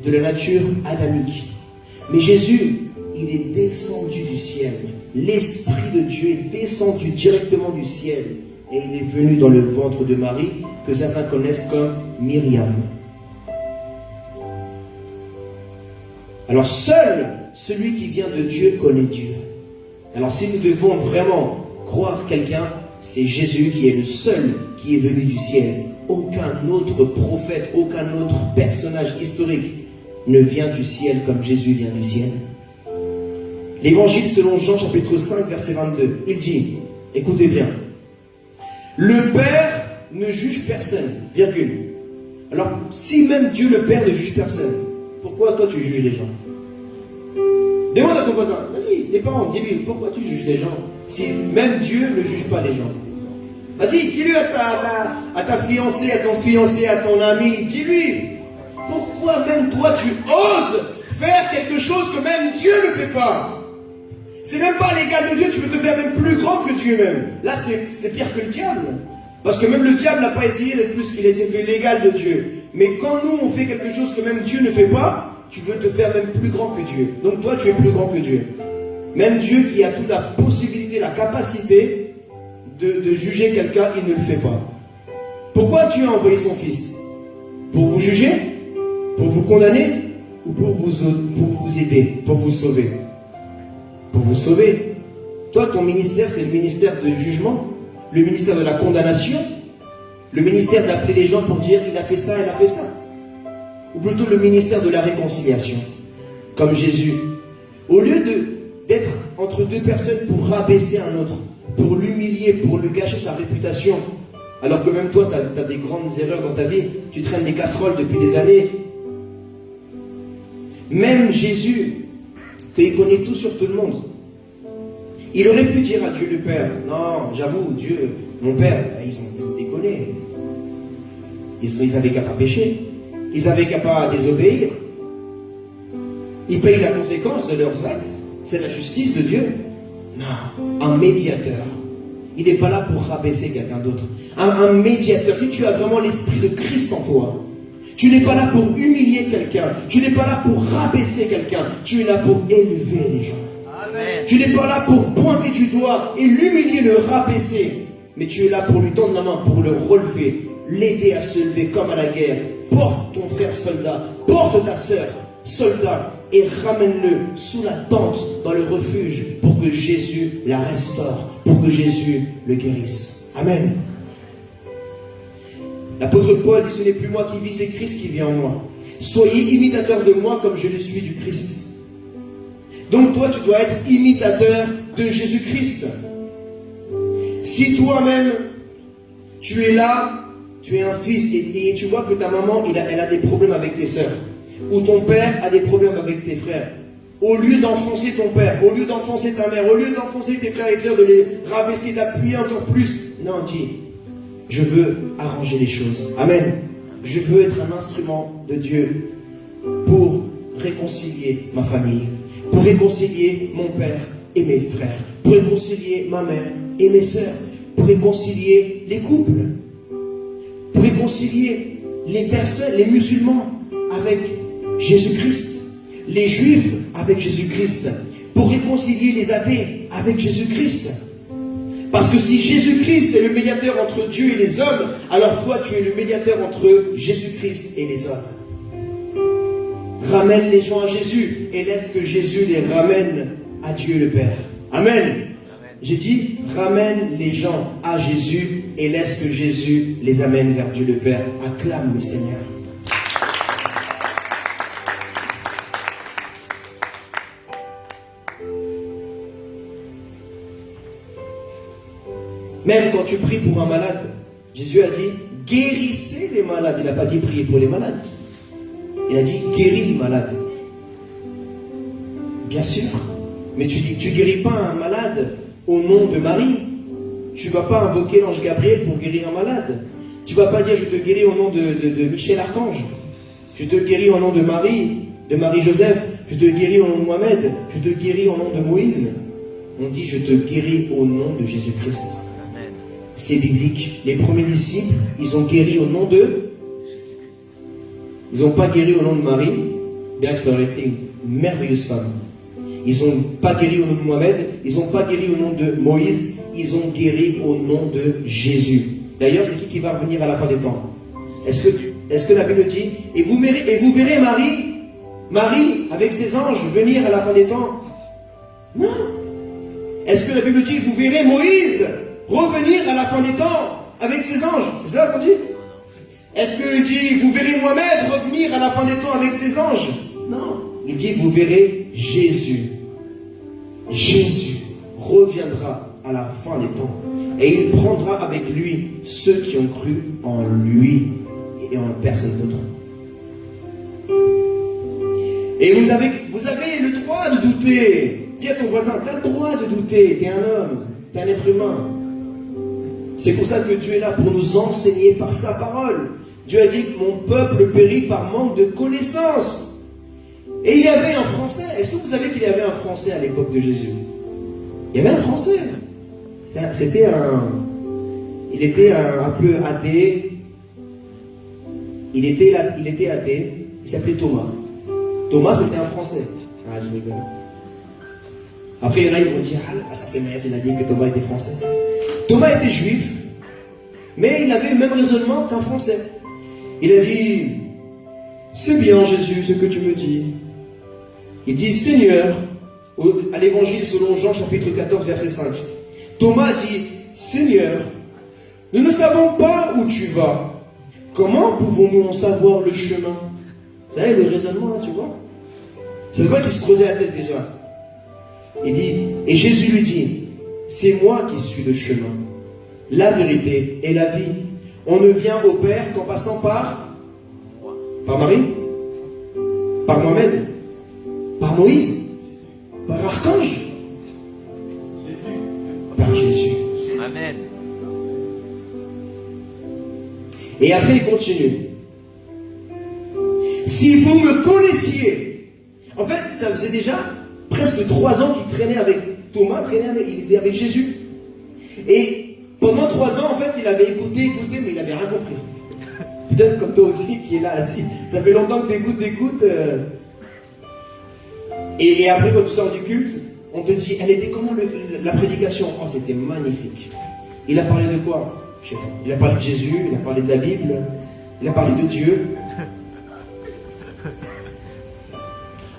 de la nature adamique. Mais Jésus, il est descendu du ciel. L'Esprit de Dieu est descendu directement du ciel. Et il est venu dans le ventre de Marie, que certains connaissent comme Myriam. Alors seul celui qui vient de Dieu connaît Dieu. Alors si nous devons vraiment croire quelqu'un, c'est Jésus qui est le seul qui est venu du ciel. Aucun autre prophète, aucun autre personnage historique ne vient du ciel comme Jésus vient du ciel. L'évangile selon Jean chapitre 5 verset 22, il dit, écoutez bien, le Père ne juge personne, virgule. Alors si même Dieu le Père ne juge personne, pourquoi toi tu juges les gens? Demande à ton voisin, vas-y, les parents, dis-lui, pourquoi tu juges les gens si même Dieu ne juge pas les gens? Vas-y, dis-lui à ta fiancée, à ton fiancé, à ton ami, dis-lui, pourquoi même toi tu oses faire quelque chose que même Dieu ne fait pas? C'est même pas l'égal de Dieu, tu veux te faire même plus grand que Dieu même. Là, c'est pire que le diable. Parce que même le diable n'a pas essayé d'être plus qu'il s'est fait l'égal de Dieu. Mais quand nous, on fait quelque chose que même Dieu ne fait pas, tu veux te faire même plus grand que Dieu. Donc toi, tu es plus grand que Dieu. Même Dieu qui a toute la possibilité, la capacité de juger quelqu'un, il ne le fait pas. Pourquoi Dieu a envoyé son Fils? Pour vous juger? Pour vous condamner? Ou pour vous aider? Pour vous sauver? Pour vous sauver. Toi, ton ministère, c'est le ministère de jugement, le ministère de la condamnation, le ministère d'appeler les gens pour dire il a fait ça, il a fait ça. Ou plutôt le ministère de la réconciliation, comme Jésus. Au lieu d'être entre deux personnes pour rabaisser un autre, pour l'humilier, pour lui gâcher sa réputation, alors que même toi, tu as des grandes erreurs dans ta vie, tu traînes des casseroles depuis des années. Même Jésus, qu'il connaît tout sur tout le monde, il aurait pu dire à Dieu le Père, non, j'avoue, Dieu, mon Père, ils ont déconné. Ils avaient qu'à pas pécher. Ils avaient qu'à pas désobéir. Ils payent la conséquence de leurs actes. C'est la justice de Dieu. Non, un médiateur. Il n'est pas là pour rabaisser quelqu'un d'autre. Un médiateur, si tu as vraiment l'esprit de Christ en toi, tu n'es pas là pour humilier quelqu'un. Tu n'es pas là pour rabaisser quelqu'un. Tu es là pour élever les gens. Amen. Tu n'es pas là pour pointer du doigt et l'humilier, le rabaisser. Mais tu es là pour lui tendre la main, pour le relever, l'aider à se lever comme à la guerre. Porte ton frère soldat, porte ta sœur soldat et ramène-le sous la tente, dans le refuge, pour que Jésus la restaure, pour que Jésus le guérisse. Amen. L'apôtre Paul dit, ce n'est plus moi qui vis, c'est Christ qui vit en moi. Soyez imitateurs de moi comme je le suis du Christ. Donc toi, tu dois être imitateur de Jésus-Christ. Si toi-même, tu es là, tu es un fils, et tu vois que ta maman, elle a des problèmes avec tes sœurs, ou ton père a des problèmes avec tes frères, au lieu d'enfoncer ton père, au lieu d'enfoncer ta mère, au lieu d'enfoncer tes frères et sœurs, de les rabaisser, d'appuyer encore plus, non, dis, je veux arranger les choses. Amen. Je veux être un instrument de Dieu pour réconcilier ma famille, pour réconcilier mon père et mes frères, pour réconcilier ma mère et mes sœurs, pour réconcilier les couples, pour réconcilier les personnes, les musulmans avec Jésus-Christ, les juifs avec Jésus-Christ, pour réconcilier les athées avec Jésus-Christ. Parce que si Jésus-Christ est le médiateur entre Dieu et les hommes, alors toi tu es le médiateur entre Jésus-Christ et les hommes. Ramène les gens à Jésus et laisse que Jésus les ramène à Dieu le Père. Amen. J'ai dit, ramène les gens à Jésus et laisse que Jésus les amène vers Dieu le Père. Acclame le Seigneur. Même quand tu pries pour un malade, Jésus a dit, guérissez les malades. Il n'a pas dit prier pour les malades. Il a dit, guéris les malades. Bien sûr. Mais tu ne guéris pas un malade au nom de Marie. Tu ne vas pas invoquer l'ange Gabriel pour guérir un malade. Tu ne vas pas dire, je te guéris au nom de Michel Archange. Je te guéris au nom de Marie-Joseph. Je te guéris au nom de Mohamed. Je te guéris au nom de Moïse. On dit, je te guéris au nom de Jésus-Christ. C'est biblique. Les premiers disciples, ils ont guéri au nom de... Ils n'ont pas guéri au nom de Marie, bien que ça aurait été une merveilleuse femme. Ils n'ont pas guéri au nom de Mohamed, ils n'ont pas guéri au nom de Moïse, ils ont guéri au nom de Jésus. D'ailleurs, c'est qui va revenir à la fin des temps? Est-ce que la Bible dit, et vous verrez Marie, avec ses anges, venir à la fin des temps? Non. Est-ce que la Bible dit, vous verrez Moïse revenir à la fin des temps avec ses anges? C'est ça qu'on dit? Est-ce qu'il dit, vous verrez Mohamed revenir à la fin des temps avec ses anges? Non. Il dit, vous verrez Jésus. Jésus reviendra à la fin des temps. Et il prendra avec lui ceux qui ont cru en lui et en personne d'autre. Et vous avez le droit de douter. Dis à ton voisin, tu as le droit de douter. Tu es un homme, tu es un être humain. C'est pour ça que Dieu est là, pour nous enseigner par sa parole. Dieu a dit que mon peuple périt par manque de connaissances. Et il y avait un Français. Est-ce que vous savez qu'il y avait un Français à l'époque de Jésus? Il y avait un Français. Il était un peu athée. Il était athée. Il s'appelait Thomas. Thomas, c'était un Français. Ah, je rigole. Après, il y en a qui vont dire, ah, ça c'est Maïs, il a dit que Thomas était français. Thomas était juif, mais il avait le même raisonnement qu'un Français. Il a dit, c'est bien Jésus, ce que tu me dis. Il dit, Seigneur, à l'évangile selon Jean chapitre 14, verset 5. Thomas dit, Seigneur, nous ne savons pas où tu vas. Comment pouvons-nous en savoir le chemin? Vous savez le raisonnement là, tu vois? C'est vrai qu'il se creusait la tête déjà. Il dit, et Jésus lui dit, c'est moi qui suis le chemin, la vérité et la vie. On ne vient au Père qu'en passant par Marie, par Mohamed, par Moïse, par Archange, par Jésus. Amen. Et après il continue. Si vous me connaissiez, en fait ça faisait déjà presque 3 ans qu'il traînait avec Thomas, il était avec Jésus. Et pendant 3 ans, en fait, il avait écouté, mais il n'avait rien compris. Peut-être comme toi aussi qui est là assis. Ça fait longtemps que tu écoutes. Et après, quand tu sors du culte, on te dit, elle était comment la prédication? Oh, c'était magnifique. Il a parlé de quoi? Je sais pas. Il a parlé de Jésus, il a parlé de la Bible, il a parlé de Dieu.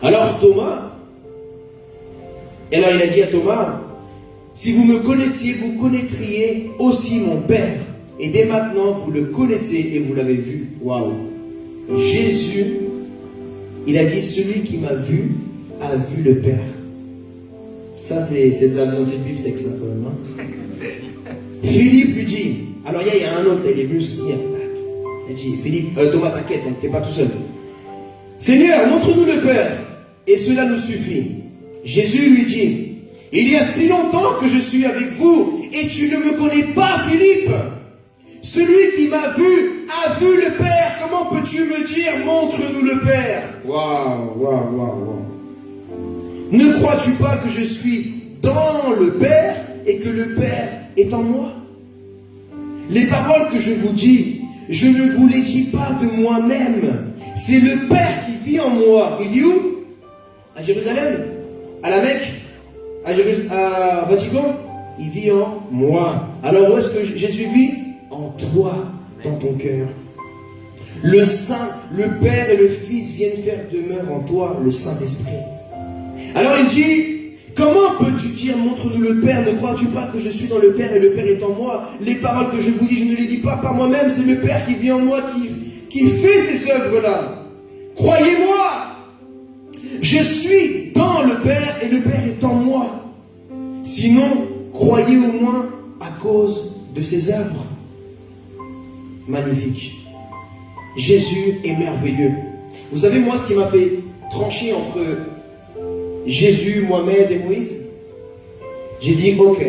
Alors Thomas, et alors il a dit à Thomas, si vous me connaissiez, vous connaîtriez aussi mon Père. Et dès maintenant, vous le connaissez et vous l'avez vu. Waouh! Jésus, il a dit, celui qui m'a vu a vu le Père. Ça, c'est de la viande, c'est le beefsteak, ça, quand même. Hein? Philippe lui dit, alors il y a un autre, il est venu se souvenir. Il dit, Philippe, Thomas, t'inquiète, t'es pas tout seul. Seigneur, montre-nous le Père, et cela nous suffit. Jésus lui dit, il y a si longtemps que je suis avec vous, et tu ne me connais pas, Philippe. Celui qui m'a vu a vu le Père. Comment peux-tu me dire, montre-nous le Père? Waouh. Ne crois-tu pas que je suis dans le Père et que le Père est en moi? Les paroles que je vous dis, je ne vous les dis pas de moi-même. C'est le Père qui vit en moi. Il vit où? À Jérusalem? À la Mecque? À Vatican? Il vit en moi. Alors où est-ce que Jésus vit? En toi, dans ton cœur. Le Saint, le Père et le Fils viennent faire demeure en toi, le Saint-Esprit. Alors il dit, comment peux-tu dire, montre-nous le Père? Ne crois-tu pas que je suis dans le Père et le Père est en moi? Les paroles que je vous dis, je ne les dis pas par moi-même, c'est le Père qui vit en moi, qui fait ces œuvres-là. Croyez-moi, je suis dans le Père et le Père est en moi. Sinon, croyez au moins à cause de ses œuvres. Magnifique. Jésus est merveilleux. Vous savez, moi, ce qui m'a fait trancher entre Jésus, Mohamed et Moïse, j'ai dit, ok,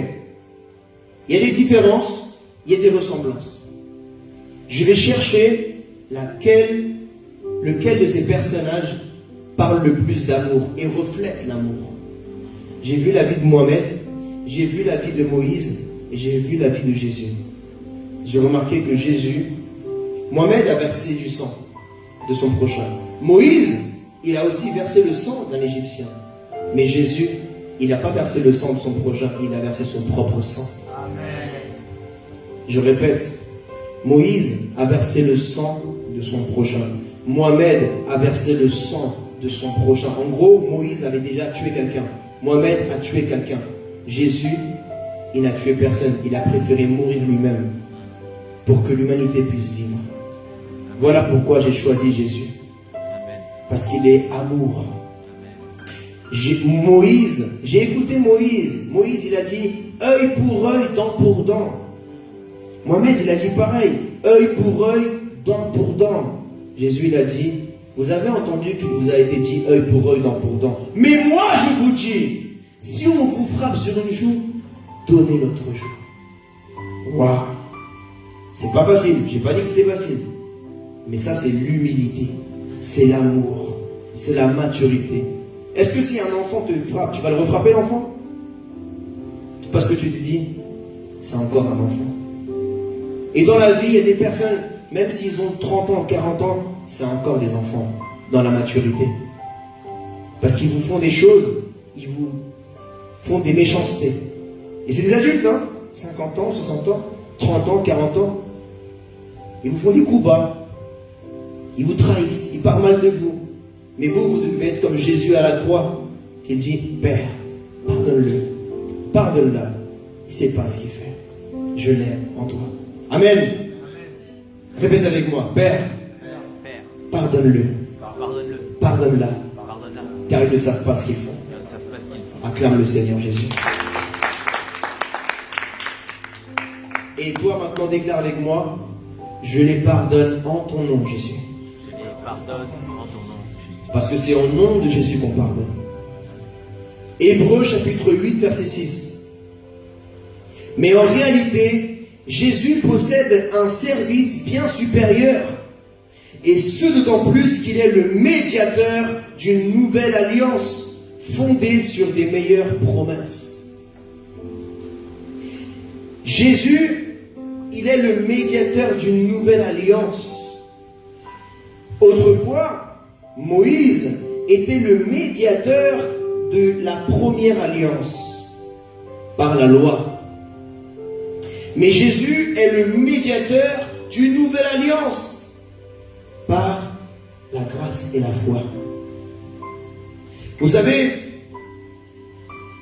il y a des différences, il y a des ressemblances. Je vais chercher lequel de ces personnages parle le plus d'amour et reflète l'amour. J'ai vu la vie de Mohamed, j'ai vu la vie de Moïse et j'ai vu la vie de Jésus. J'ai remarqué que Mohamed a versé du sang de son prochain. Moïse, il a aussi versé le sang d'un Égyptien. Mais Jésus, il n'a pas versé le sang de son prochain, il a versé son propre sang. Amen. Je répète, Moïse a versé le sang de son prochain. Mohamed a versé le sang de son prochain. En gros, Moïse avait déjà tué quelqu'un. Mohamed a tué quelqu'un. Jésus, il n'a tué personne. Il a préféré mourir lui-même pour que l'humanité puisse vivre. Voilà pourquoi j'ai choisi Jésus. Parce qu'il est amour. J'ai écouté Moïse. Moïse, il a dit œil pour œil, dent pour dent. Mohamed, il a dit pareil, œil pour œil, dent pour dent. Jésus, il a dit, vous avez entendu qu'il vous a été dit œil pour œil, dent pour dent. Mais moi, je vous dis, si on vous frappe sur une joue, donnez l'autre joue. Waouh! C'est pas facile, j'ai pas dit que c'était facile. Mais ça, c'est l'humilité, c'est l'amour, c'est la maturité. Est-ce que si un enfant te frappe, tu vas le refrapper l'enfant? Parce que tu te dis, c'est encore un enfant. Et dans la vie, il y a des personnes, même s'ils ont 30 ans, 40 ans, c'est encore des enfants dans la maturité. Parce qu'ils vous font des choses, ils vous font des méchancetés. Et c'est des adultes, hein, 50 ans, 60 ans, 30 ans, 40 ans. Ils vous font des coups bas. Ils vous trahissent, ils parlent mal de vous. Mais vous, vous devez être comme Jésus à la croix, qui dit, Père, pardonne-le, pardonne-la. Il ne sait pas ce qu'il fait. Je l'aime en toi. Amen. Amen. Répète avec moi, Père, pardonne-le, pardonne-la, car ils ne savent pas ce qu'ils font. Acclame le Seigneur Jésus. Et toi maintenant déclare avec moi, je les pardonne en ton nom, Jésus. Je les pardonne en ton nom, Jésus. Parce que c'est au nom de Jésus qu'on pardonne. Hébreux chapitre 8, verset 6. Mais en réalité, Jésus possède un service bien supérieur. Et ce d'autant plus qu'il est le médiateur d'une nouvelle alliance fondée sur des meilleures promesses. Jésus, il est le médiateur d'une nouvelle alliance. Autrefois, Moïse était le médiateur de la première alliance par la loi. Mais Jésus est le médiateur d'une nouvelle alliance par la grâce et la foi. Vous savez,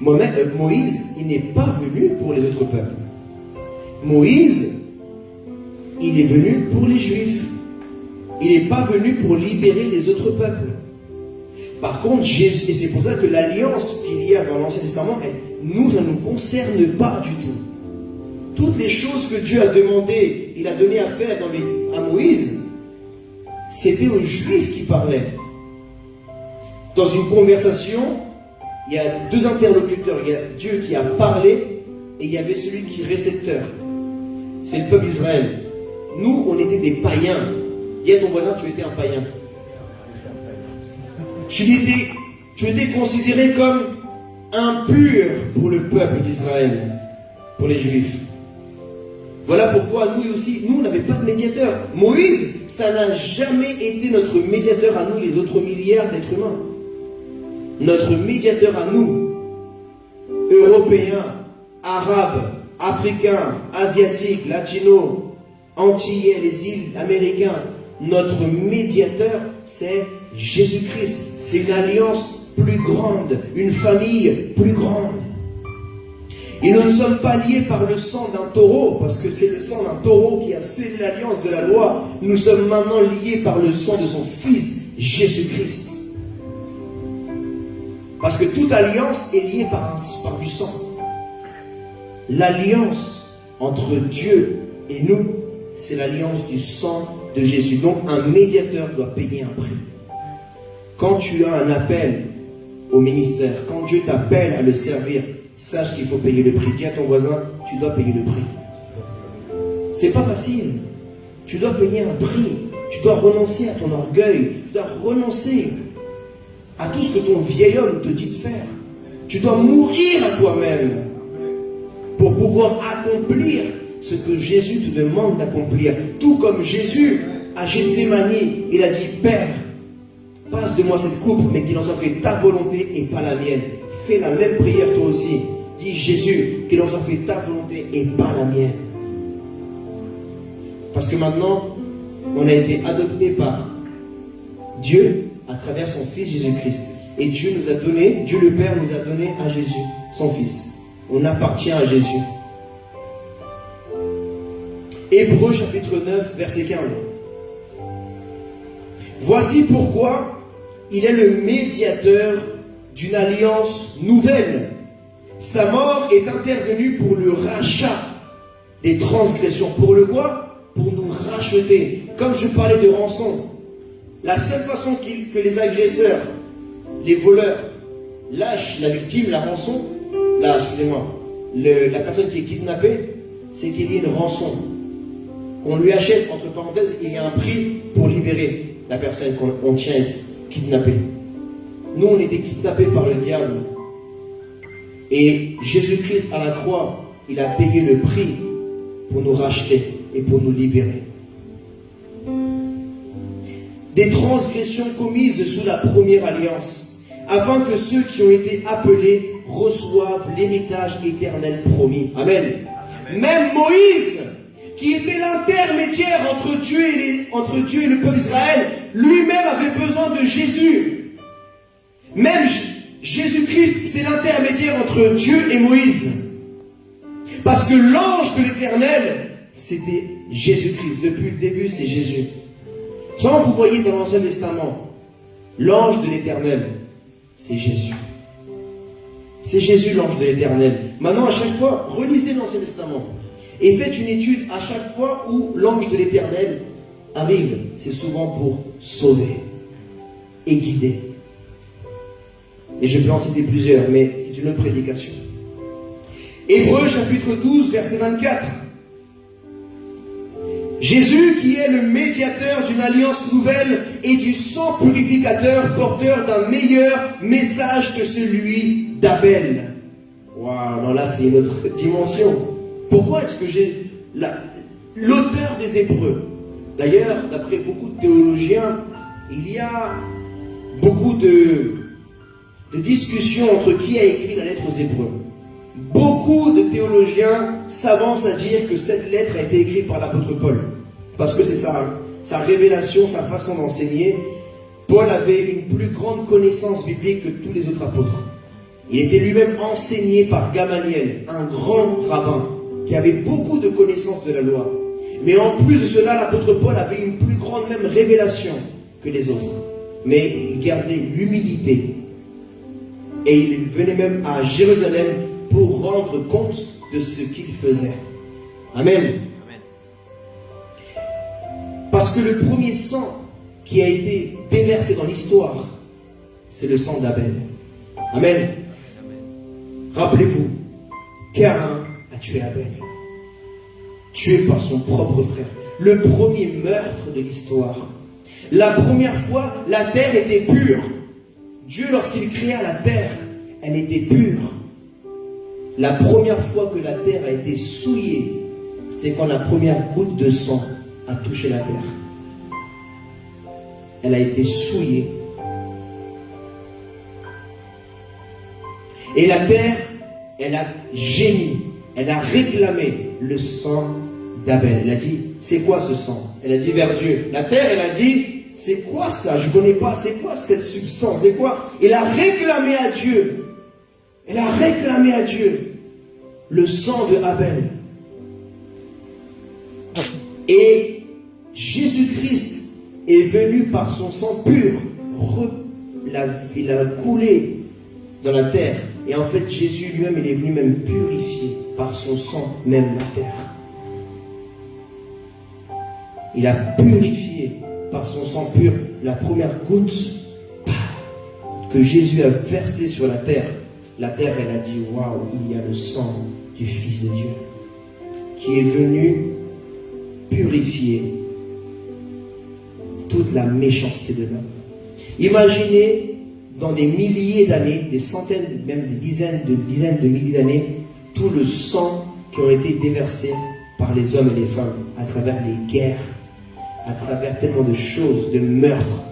Moïse, il n'est pas venu pour les autres peuples. Moïse, il est venu pour les Juifs. Il n'est pas venu pour libérer les autres peuples. Par contre, Jésus, et c'est pour ça que l'alliance qu'il y a dans l'Ancien Testament, ne nous concerne pas du tout. Toutes les choses que Dieu a demandé, il a donné à faire à Moïse, c'était aux Juifs qui parlaient. Dans une conversation, il y a deux interlocuteurs. Il y a Dieu qui a parlé et il y avait celui qui est récepteur. C'est le peuple d'Israël. Nous, on était des païens. Dis à ton voisin, tu étais un païen. Tu étais considéré comme impur pour le peuple d'Israël, pour les Juifs. Voilà pourquoi nous aussi, nous n'avions pas de médiateur. Moïse, ça n'a jamais été notre médiateur à nous, les autres milliards d'êtres humains. Notre médiateur à nous, Européens, Arabes, Africains, Asiatiques, Latinos, Antillais, les îles américains, notre médiateur, c'est Jésus-Christ. C'est une alliance plus grande, une famille plus grande. Et nous ne sommes pas liés par le sang d'un taureau, parce que c'est le sang d'un taureau qui a scellé l'alliance de la loi. Nous sommes maintenant liés par le sang de son Fils, Jésus-Christ. Parce que toute alliance est liée par du sang. L'alliance entre Dieu et nous, c'est l'alliance du sang de Jésus. Donc un médiateur doit payer un prix. Quand tu as un appel au ministère, quand Dieu t'appelle à le servir, sache qu'il faut payer le prix. Dis à ton voisin, tu dois payer le prix. C'est pas facile. Tu dois payer un prix. Tu dois renoncer à ton orgueil. Tu dois renoncer à tout ce que ton vieil homme te dit de faire. Tu dois mourir à toi-même pour pouvoir accomplir ce que Jésus te demande d'accomplir. Tout comme Jésus, à Gethsémani, il a dit, Père, passe de moi cette coupe, mais qu'il en soit fait ta volonté et pas la mienne. Fais la même prière toi aussi. Dis Jésus, qu'il en soit fait ta volonté et pas la mienne. Parce que maintenant, on a été adopté par Dieu à travers son Fils Jésus-Christ. Et Dieu le Père nous a donné à Jésus, son Fils. On appartient à Jésus. Hébreux chapitre 9, verset 15. Voici pourquoi il est le médiateur d'une alliance nouvelle. Sa mort est intervenue pour le rachat des transgressions. Pour le quoi? Pour nous racheter. Comme je parlais de rançon, la seule façon que les agresseurs, les voleurs, lâchent la victime, la rançon, la personne qui est kidnappée, c'est qu'il y ait une rançon. Qu'on lui achète, entre parenthèses, il y a un prix pour libérer la personne qu'on tient kidnappée. Nous, on était kidnappés par le diable. Et Jésus-Christ, à la croix, il a payé le prix pour nous racheter et pour nous libérer. Des transgressions commises sous la première alliance, afin que ceux qui ont été appelés reçoivent l'héritage éternel promis. Amen. Amen. Même Moïse, qui était l'intermédiaire entre Dieu et le peuple d'Israël, lui-même avait besoin de Jésus. Même Jésus-Christ, c'est l'intermédiaire entre Dieu et Moïse. Parce que l'ange de l'Éternel, c'était Jésus-Christ. Depuis le début, c'est Jésus. Sans vous voyez dans l'Ancien Testament, l'ange de l'Éternel, c'est Jésus. C'est Jésus l'ange de l'Éternel. Maintenant, à chaque fois, relisez l'Ancien Testament. Et faites une étude à chaque fois où l'ange de l'Éternel arrive. C'est souvent pour sauver et guider. Et je peux en citer plusieurs, mais c'est une autre prédication. Hébreux chapitre 12, verset 24. Jésus qui est le médiateur d'une alliance nouvelle et du sang purificateur, porteur d'un meilleur message que celui d'Abel. Waouh, non là c'est une autre dimension. Pourquoi est-ce que j'ai l'auteur des Hébreux? D'ailleurs, d'après beaucoup de théologiens, il y a beaucoup de discussions entre qui a écrit la lettre aux Hébreux. Beaucoup de théologiens s'avancent à dire que cette lettre a été écrite par l'apôtre Paul. Parce que c'est sa révélation, sa façon d'enseigner. Paul avait une plus grande connaissance biblique que tous les autres apôtres. Il était lui-même enseigné par Gamaliel, un grand rabbin, qui avait beaucoup de connaissances de la loi. Mais en plus de cela, l'apôtre Paul avait une plus grande même révélation que les autres. Mais il gardait l'humilité. Et il venait même à Jérusalem pour rendre compte de ce qu'il faisait. Amen. Amen. Parce que le premier sang qui a été déversé dans l'histoire, c'est le sang d'Abel. Amen. Amen. Rappelez-vous, Caïn a tué Abel. Tué par son propre frère. Le premier meurtre de l'histoire. La première fois, la terre était pure. Dieu, lorsqu'il créa la terre, elle était pure. La première fois que la terre a été souillée, c'est quand la première goutte de sang a touché la terre. Elle a été souillée. Et la terre, elle a gémi, elle a réclamé le sang d'Abel. Elle a dit, c'est quoi ce sang? Elle a dit vers Dieu. La terre, elle a dit, c'est quoi ça? Je ne connais pas, c'est quoi cette substance? C'est quoi? Elle a réclamé à Dieu. Elle a réclamé à Dieu le sang de Abel. Et Jésus-Christ est venu par son sang pur. Il a coulé dans la terre. Et en fait, Jésus lui-même, il est venu même purifier par son sang même la terre. Il a purifié par son sang pur la première goutte que Jésus a versée sur la terre. La terre, elle a dit, waouh, il y a le sang du Fils de Dieu qui est venu purifier toute la méchanceté de l'homme. Imaginez dans des milliers d'années, des centaines, même des dizaines de milliers d'années, tout le sang qui ont été déversés par les hommes et les femmes à travers les guerres, à travers tellement de choses, de meurtres,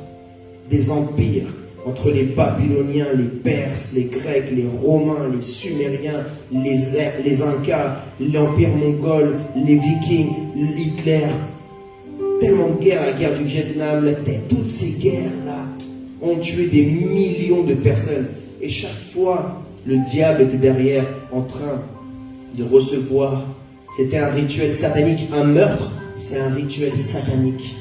des empires, entre les Babyloniens, les Perses, les Grecs, les Romains, les Sumériens, les Incas, l'Empire mongol, les Vikings, Hitler, tellement de guerres, la guerre du Vietnam, toutes ces guerres-là, ont tué des millions de personnes. Et chaque fois, le diable était derrière en train de recevoir. C'était un rituel satanique. Un meurtre, c'est un rituel satanique.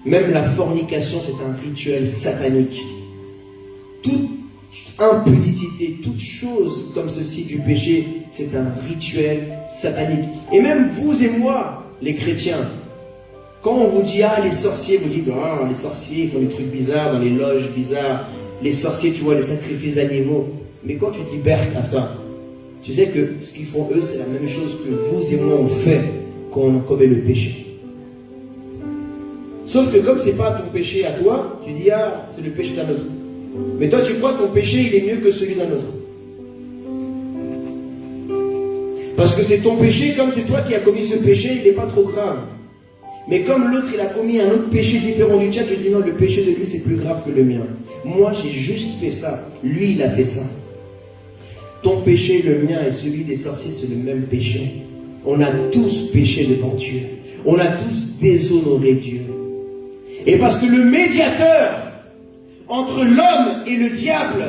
Même la fornication, c'est un rituel satanique. Toute impudicité, toute chose comme ceci du péché, c'est un rituel satanique. Et même vous et moi, les chrétiens, quand on vous dit, ah, les sorciers, vous dites, ah, les sorciers, ils font des trucs bizarres dans les loges bizarres. Les sorciers, tu vois, les sacrifices d'animaux. Mais quand tu dis berk à ça, tu sais que ce qu'ils font eux, c'est la même chose que vous et moi on fait quand on commet le péché. Sauf que comme ce n'est pas ton péché à toi, tu dis, ah, c'est le péché d'un autre. Mais toi, tu crois que ton péché, il est mieux que celui d'un autre. Parce que c'est ton péché, comme c'est toi qui as commis ce péché, il n'est pas trop grave. Mais comme l'autre, il a commis un autre péché différent du tien, je dis non, le péché de lui, c'est plus grave que le mien. Moi, j'ai juste fait ça. Lui, il a fait ça. Ton péché, le mien et celui des sorciers, c'est le même péché. On a tous péché devant Dieu. On a tous déshonoré Dieu. Et parce que le médiateur entre l'homme et le diable,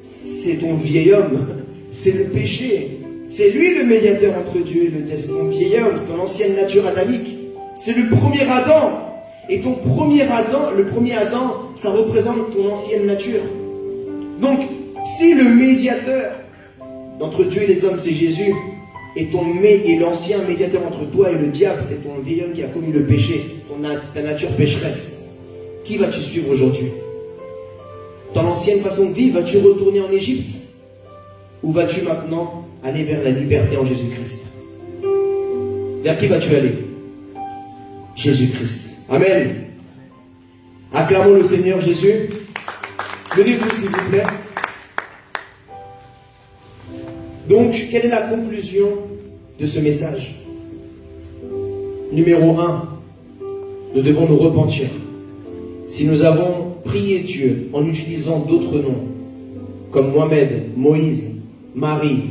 c'est ton vieil homme. C'est le péché. C'est lui le médiateur entre Dieu et le diable. C'est ton vieil homme, c'est ton ancienne nature adamique. C'est le premier Adam. Et ton premier Adam, le premier Adam, ça représente ton ancienne nature. Donc, si le médiateur entre Dieu et les hommes, c'est Jésus, et l'ancien médiateur entre toi et le diable, c'est ton vieil homme qui a commis le péché, ta nature pécheresse, qui vas-tu suivre aujourd'hui? Ton ancienne façon de vivre, vas-tu retourner en Égypte? Ou vas-tu maintenant aller vers la liberté en Jésus-Christ? Vers qui vas-tu aller? Jésus-Christ. Amen. Acclamons le Seigneur Jésus. Levez-vous s'il vous plaît. Donc, quelle est la conclusion de ce message? Numéro 1, nous devons nous repentir. Si nous avons prié Dieu en utilisant d'autres noms, comme Mohamed, Moïse, Marie,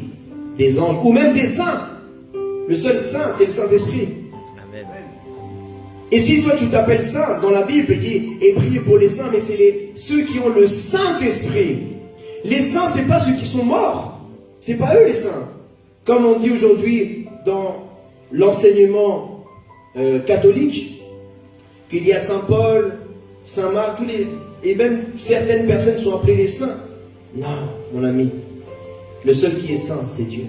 des anges, ou même des saints, le seul saint, c'est le Saint-Esprit. Amen. Et si toi tu t'appelles saint, dans la Bible, il dit, et priez pour les saints, mais c'est ceux qui ont le Saint-Esprit. Les saints, ce n'est pas ceux qui sont morts. Ce n'est pas eux les saints. Comme on dit aujourd'hui dans l'enseignement catholique, qu'il y a Saint Paul, Saint Marc, et même certaines personnes sont appelées des saints. Non, mon ami. Le seul qui est saint, c'est Dieu.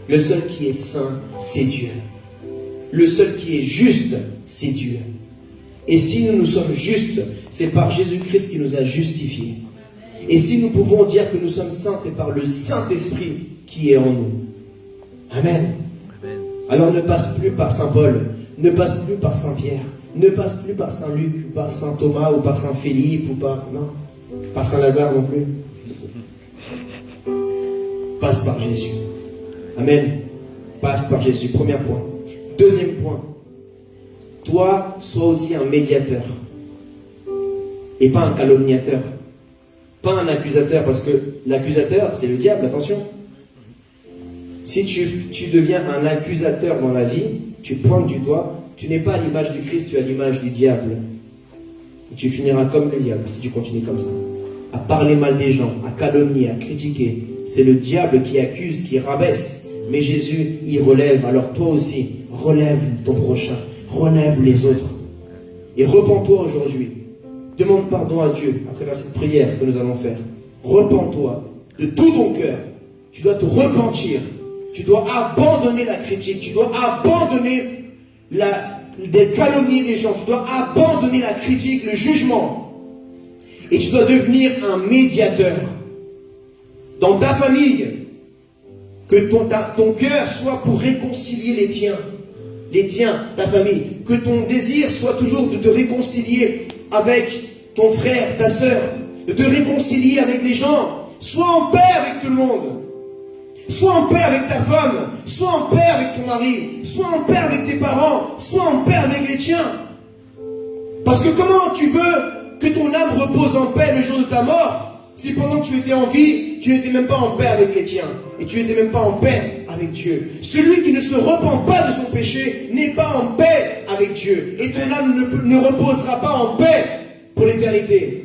Le seul qui est saint, c'est Dieu. Le seul qui est juste, c'est Dieu. Et si nous sommes justes, c'est par Jésus-Christ qui nous a justifiés. Et si nous pouvons dire que nous sommes saints, c'est par le Saint-Esprit qui est en nous. Amen. Amen. Alors ne passe plus par Saint Paul, ne passe plus par Saint Pierre, ne passe plus par Saint Luc, ou par Saint Thomas, ou par Saint Philippe, ou par Saint Lazare non plus. Passe par Jésus. Amen. Passe par Jésus. Premier point. Deuxième point. Toi, sois aussi un médiateur. Et pas un calomniateur. Pas un accusateur, parce que l'accusateur, c'est le diable, attention. Si tu deviens un accusateur dans la vie, tu pointes du doigt, tu n'es pas à l'image du Christ, tu es à l'image du diable. Et tu finiras comme le diable si tu continues comme ça. À parler mal des gens, à calomnier, à critiquer. C'est le diable qui accuse, qui rabaisse. Mais Jésus, il relève. Alors toi aussi, relève ton prochain, relève les autres. Et repens-toi aujourd'hui. Demande pardon à Dieu à travers cette prière que nous allons faire. Repens-toi de tout ton cœur. Tu dois te repentir. Tu dois abandonner la critique. Tu dois abandonner des calomnies des gens. Tu dois abandonner la critique, le jugement. Et tu dois devenir un médiateur. Dans ta famille, que ton cœur soit pour réconcilier les tiens, ta famille. Que ton désir soit toujours de te réconcilier avec ton frère, ta soeur, de te réconcilier avec les gens. Sois en paix avec tout le monde. Sois en paix avec ta femme. Sois en paix avec ton mari. Sois en paix avec tes parents. Sois en paix avec les tiens. Parce que comment tu veux que ton âme repose en paix le jour de ta mort si pendant que tu étais en vie, tu n'étais même pas en paix avec les tiens et tu n'étais même pas en paix avec Dieu? Celui qui ne se repent pas de son péché n'est pas en paix avec Dieu. Et ton âme ne reposera pas en paix pour l'éternité.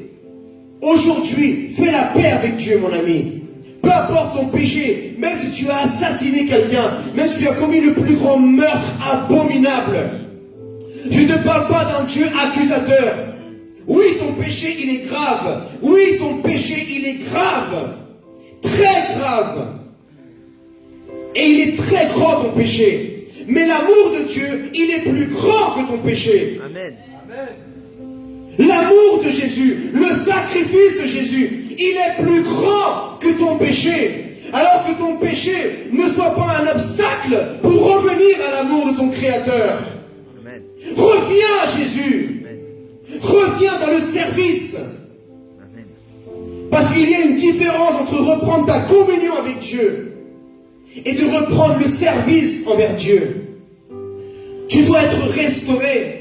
Aujourd'hui, fais la paix avec Dieu, mon ami. Peu importe ton péché, même si tu as assassiné quelqu'un, même si tu as commis le plus grand meurtre abominable, je ne te parle pas d'un Dieu accusateur. Oui, ton péché, il est grave. Oui, ton péché, il est grave. Très grave. Et il est très grand, ton péché. Mais l'amour de Dieu, il est plus grand que ton péché. Amen. L'amour de Jésus, le sacrifice de Jésus, il est plus grand que ton péché. Alors que ton péché ne soit pas un obstacle pour revenir à l'amour de ton Créateur. Amen. Reviens à Jésus. Amen. Reviens dans le service. Amen. Parce qu'il y a une différence entre reprendre ta communion avec Dieu et de reprendre le service envers Dieu. Tu dois être restauré.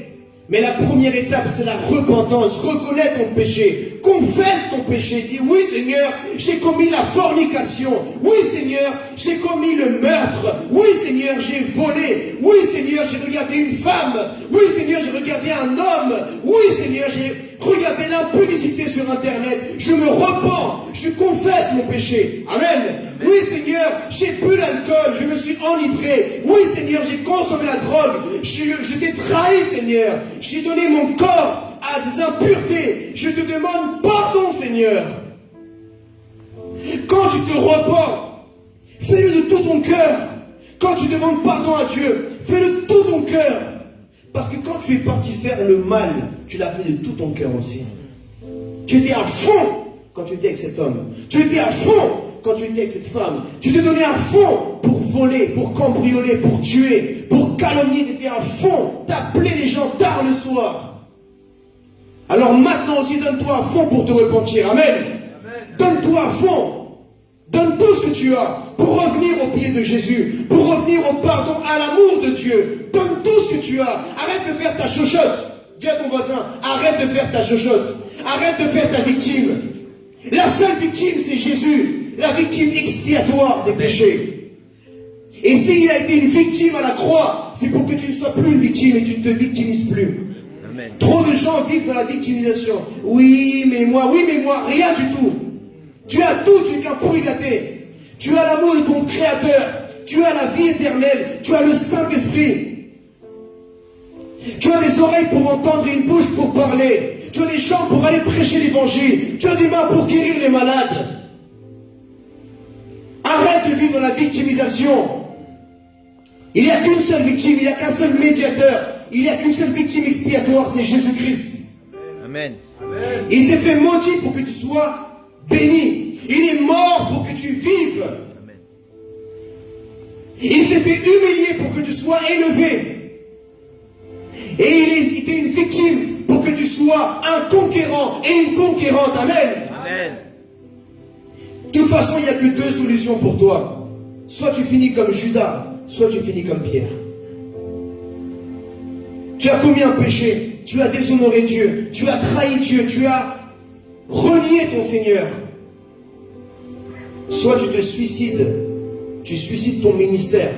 Mais la première étape, c'est la repentance. Reconnais ton péché. Confesse ton péché. Dis, oui Seigneur, j'ai commis la fornication. Oui Seigneur, j'ai commis le meurtre. Oui Seigneur, j'ai volé. Oui Seigneur, j'ai regardé une femme. Oui Seigneur, j'ai regardé un homme. Oui Seigneur, j'ai regardé l'impudicité sur Internet. Je me repens. Je confesse mon péché. Amen. Oui Seigneur, j'ai bu l'alcool. Je me suis enivré. Oui Seigneur, j'ai consommé la drogue. Je t'ai trahi Seigneur. J'ai donné mon corps à des impuretés. Je te demande pardon, Seigneur. Quand tu te repens, fais-le de tout ton cœur. Quand tu demandes pardon à Dieu, fais-le de tout ton cœur. Parce que quand tu es parti faire le mal, tu l'as fait de tout ton cœur aussi. Tu étais à fond quand tu étais avec cet homme. Tu étais à fond quand tu étais avec cette femme. Tu t'es donné à fond pour voler, pour cambrioler, pour tuer, pour calomnier. Tu étais à fond. T'appelais les gens tard le soir. Alors maintenant aussi, donne-toi à fond pour te repentir. Amen. Donne-toi à fond. Donne tout ce que tu as pour revenir au pied de Jésus, pour revenir au pardon, à l'amour de Dieu. Donne tout ce que tu as. Arrête de faire ta chochotte. Dis à ton voisin, arrête de faire ta chochotte. Arrête de faire ta victime. La seule victime, c'est Jésus. La victime expiatoire des péchés. Et s'il a été une victime à la croix, c'est pour que tu ne sois plus une victime et tu ne te victimises plus. Amen. Trop de gens vivent dans la victimisation. Oui, mais moi, rien du tout. Tu as tout, tu es qu'un pourri gâté. Tu as l'amour de ton Créateur. Tu as la vie éternelle. Tu as le Saint-Esprit. Tu as des oreilles pour entendre et une bouche pour parler. Tu as des jambes pour aller prêcher l'évangile. Tu as des mains pour guérir les malades. Arrête de vivre dans la victimisation. Il n'y a qu'une seule victime, il n'y a qu'un seul médiateur. Il n'y a qu'une seule victime expiatoire, c'est Jésus-Christ. Amen. Il s'est fait maudit pour que tu sois béni. Il est mort pour que tu vives. Amen. Il s'est fait humilier pour que tu sois élevé. Et il était une victime pour que tu sois un conquérant et une conquérante. Amen. Amen. De toute façon, il n'y a que deux solutions pour toi. Soit tu finis comme Judas, soit tu finis comme Pierre. Tu as commis un péché, tu as déshonoré Dieu, tu as trahi Dieu, tu as renié ton Seigneur. Soit tu te suicides, tu suicides ton ministère,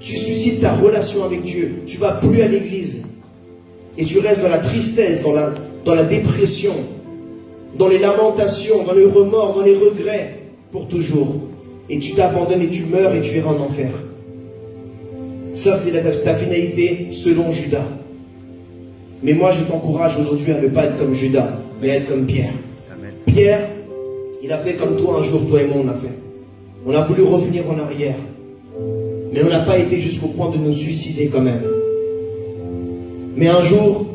tu suicides ta relation avec Dieu, tu ne vas plus à l'église. Et tu restes dans la tristesse, dans la dépression, dans les lamentations, dans le remords, dans les regrets, pour toujours. Et tu t'abandonnes et tu meurs et tu iras en enfer. Ça, c'est ta finalité selon Judas. Mais moi, je t'encourage aujourd'hui à ne pas être comme Judas, mais à être comme Pierre. Amen. Pierre, il a fait comme toi un jour, toi et moi on a fait. On a voulu revenir en arrière. Mais on n'a pas été jusqu'au point de nous suicider quand même. Mais un jour,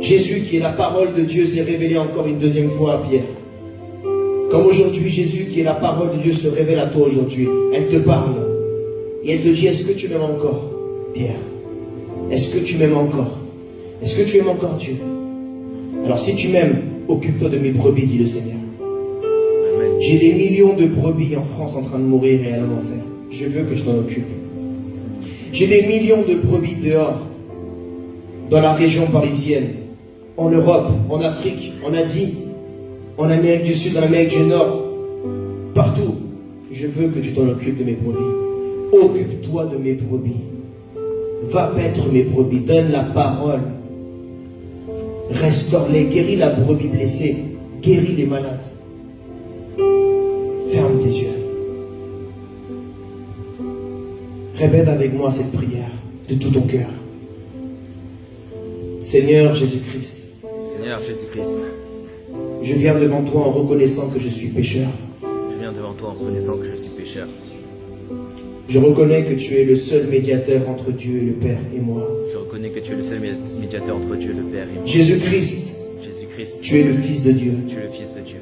Jésus, qui est la parole de Dieu, s'est révélé encore une deuxième fois à Pierre. Comme aujourd'hui, Jésus, qui est la parole de Dieu, se révèle à toi aujourd'hui. Elle te parle. Et elle te dit, est-ce que tu m'aimes encore, Pierre? Est-ce que tu m'aimes encore? Est-ce que tu aimes encore Dieu? Alors si tu m'aimes, occupe-toi de mes brebis, dit le Seigneur. J'ai des millions de brebis en France en train de mourir et aller en enfer. Je veux que je t'en occupe. J'ai des millions de brebis dehors, dans la région parisienne, en Europe, en Afrique, en Asie, en Amérique du Sud, en Amérique du Nord, partout. Je veux que tu t'en occupes de mes brebis. Occupe-toi de mes brebis. Va paître mes brebis, donne la parole. Restaure-les, guéris la brebis blessée, guéris les malades. Ferme tes yeux. Répète avec moi cette prière de tout ton cœur. Seigneur Jésus-Christ, Seigneur Jésus-Christ, je viens devant toi en reconnaissant que je suis pécheur. je viens devant toi en reconnaissant que je suis pécheur. Je reconnais que tu es le seul médiateur entre Dieu, le Père et moi. Je reconnais que tu es le seul médiateur entre Dieu, le Père et moi. Jésus-Christ, Jésus-Christ, tu es le Fils de Dieu, tu es le Fils de Dieu,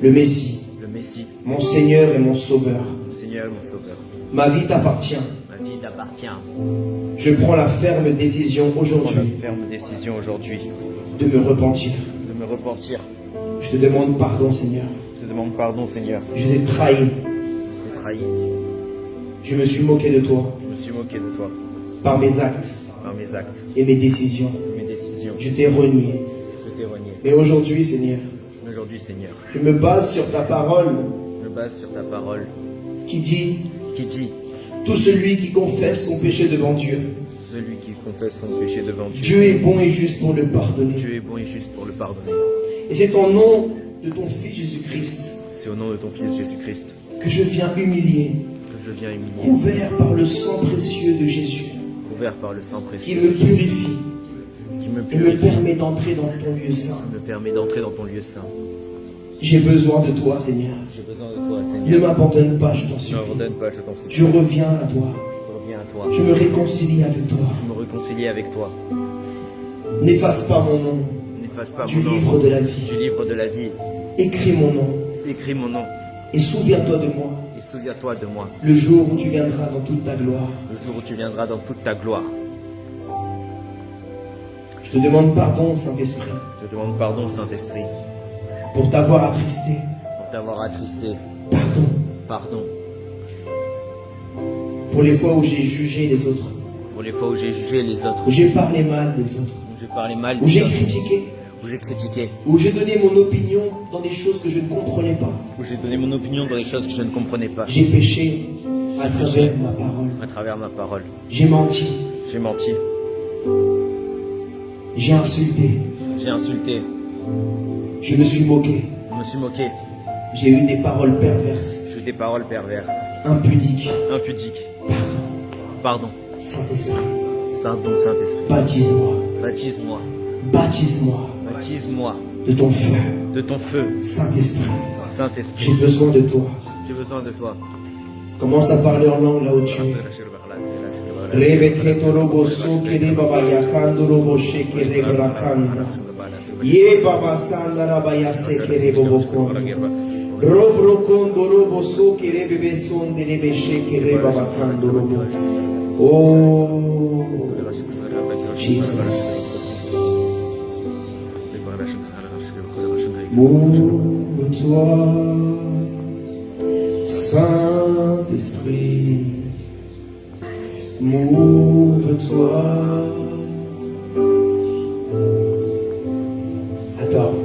le Messie, le Messie, mon Seigneur et mon Sauveur. mon Seigneur et mon Sauveur. Ma vie t'appartient. Ma vie t'appartient. Je prends la ferme décision Je prends aujourd'hui la ferme décision aujourd'hui de me repentir. de me repentir. Je te demande pardon, Seigneur. Je te demande pardon, Seigneur. Je t'ai trahi. Je t'ai trahi. Je me suis moqué de toi Je me suis moqué de toi par mes actes par mes actes, et mes décisions. mes décisions. Je t'ai renié. Je t'ai renié. Mais aujourd'hui, Seigneur, Mais aujourd'hui, Seigneur, je me base sur ta parole je me base sur ta parole qui dit qui dit tout celui qui confesse son péché devant Dieu, celui qui confesse son péché devant Dieu, Dieu est bon et juste pour le pardonner. Dieu est bon et juste pour le pardonner. Et c'est au nom de ton Fils Jésus-Christ C'est au nom de ton Fils Jésus-Christ que je viens humilier, que je viens humilier, couvert par le sang précieux de Jésus, couvert par le sang qui précieux, me purifie qui me et me purifie, permet d'entrer dans ton lieu saint. me permet d'entrer dans ton lieu saint. J'ai besoin de toi, Seigneur. J'ai besoin de toi, Ne Seigneur. m'abandonne pas, je t'en Ne supplie. m'abandonne pas, je t'en supplie. Je reviens à toi. Je reviens à toi. Je me réconcilie avec toi. Je me réconcilie avec toi. N'efface pas mon nom N'efface pas du mon nom livre de la vie. du livre de la vie. Écris mon nom Écris mon nom et souviens-toi de moi et souviens-toi de moi le jour où tu viendras dans toute ta gloire. le jour où tu viendras dans toute ta gloire. Je te demande pardon, Saint-Esprit, Je te demande pardon, Saint-Esprit, pour t'avoir attristé. pour t'avoir attristé. Pardon Pardon pour les fois où j'ai jugé les autres, pour les fois où j'ai jugé les autres, où j'ai parlé mal des autres, où j'ai parlé mal où des j'ai autres, critiqué, où j'ai critiqué, où j'ai donné mon opinion dans des choses que je ne comprenais pas. où j'ai donné mon opinion dans des choses que je ne comprenais pas. J'ai péché à travers ma parole. À travers ma parole, J'ai menti, j'ai menti, j'ai insulté, j'ai insulté, je me suis moqué, je me suis moqué, j'ai eu des paroles perverses, j'ai eu des paroles perverses, impudiques. impudiques. Pardon, Pardon, Saint-Esprit, pardon, Saint-Esprit. baptise-moi, Baptise-moi, baptise-moi baptise-moi de ton feu. de ton feu, Saint-Esprit, Saint-Esprit. j'ai besoin de toi. J'ai besoin de toi. Commence à parler en langue là où tu es. Rebeketo robo soke baba yakando robo sheke rebrakanda. Ye baba sanda rabaya seke rebo bokondo. Robro kondo robo soke rebebe sonde rebe sheke reba bakando robo. Oh, Jesus. Mouve-toi, Saint-Esprit. Mouve-toi. Attends.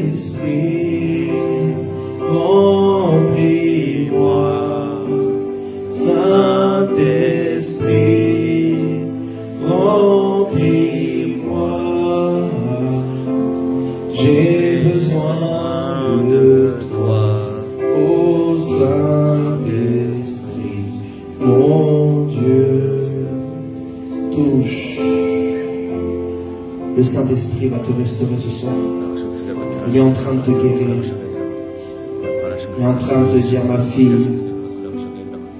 Saint-Esprit, remplis-moi. Saint-Esprit, remplis-moi. J'ai besoin de toi. ô Saint-Esprit, mon Dieu. Touche. Le Saint-Esprit va te restaurer ce soir. Il est en train de te guérir. Il est en train de te dire, ma fille,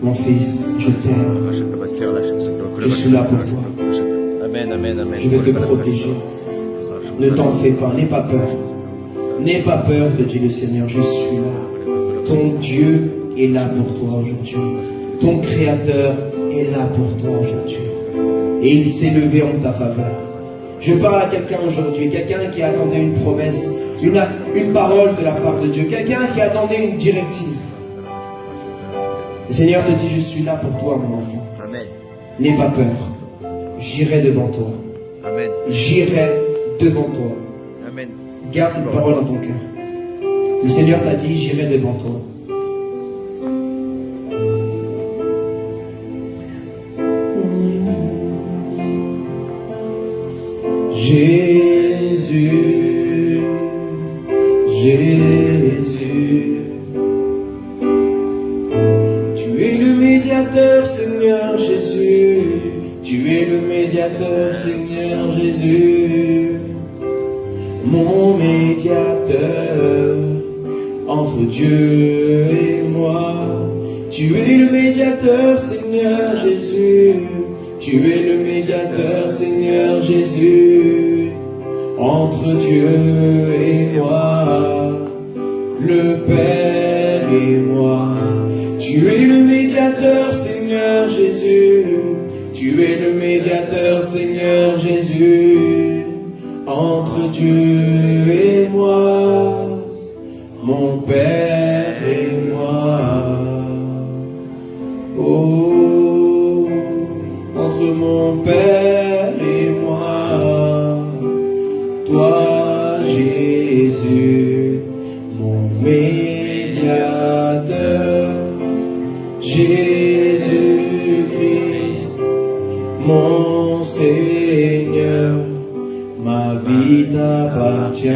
mon fils, je t'aime. Je suis là pour toi. Amen, amen, amen. Je vais te protéger. Ne t'en fais pas, n'aie pas peur. N'aie pas peur, te dit le Seigneur, je suis là. Ton Dieu est là pour toi aujourd'hui. Ton Créateur est là pour toi aujourd'hui. Et il s'est levé en ta faveur. Je parle à quelqu'un aujourd'hui, quelqu'un qui attendait une promesse, une parole de la part de Dieu, quelqu'un qui attendait une directive. Le Seigneur te dit, je suis là pour toi, mon enfant. Amen. N'aie pas peur. J'irai devant toi. Amen. J'irai devant toi. Amen. Garde cette parole dans ton cœur. Le Seigneur t'a dit, j'irai devant toi. Jésus, Jésus. Tu es le médiateur, Seigneur Jésus. Tu es le médiateur, Seigneur Jésus. Mon médiateur entre Dieu et moi. Tu es le médiateur, Seigneur Jésus. Tu es le médiateur, Seigneur Jésus, entre Dieu et moi, le Père et moi. Tu es le médiateur, Seigneur Jésus. Tu es le médiateur, Seigneur Jésus, entre Dieu et moi, mon Père et moi. Oh, entre mon Père et moi, toi Jésus, mon médiateur, Jésus-Christ, mon Seigneur, ma vie t'appartient.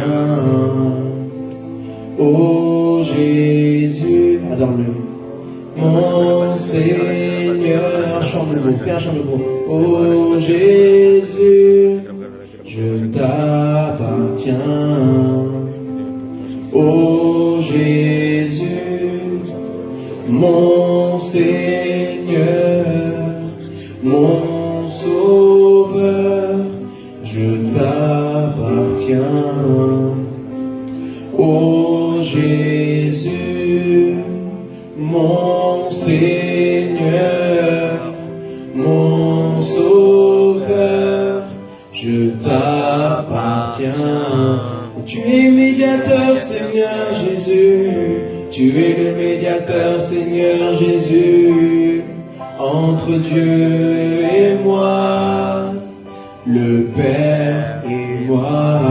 Oh Jésus, adore-le. Mon Seigneur, chant nouveau, fais un chant nouveau. Oh Jésus, je t'appartiens. Oh Jésus, mon Seigneur, mon Sauveur, je t'appartiens. Oh Jésus, mon Seigneur, mon Sauveur, je t'appartiens. Tu es médiateur, Seigneur Jésus. Tu es le médiateur, Seigneur Jésus, entre Dieu et moi, le Père et moi.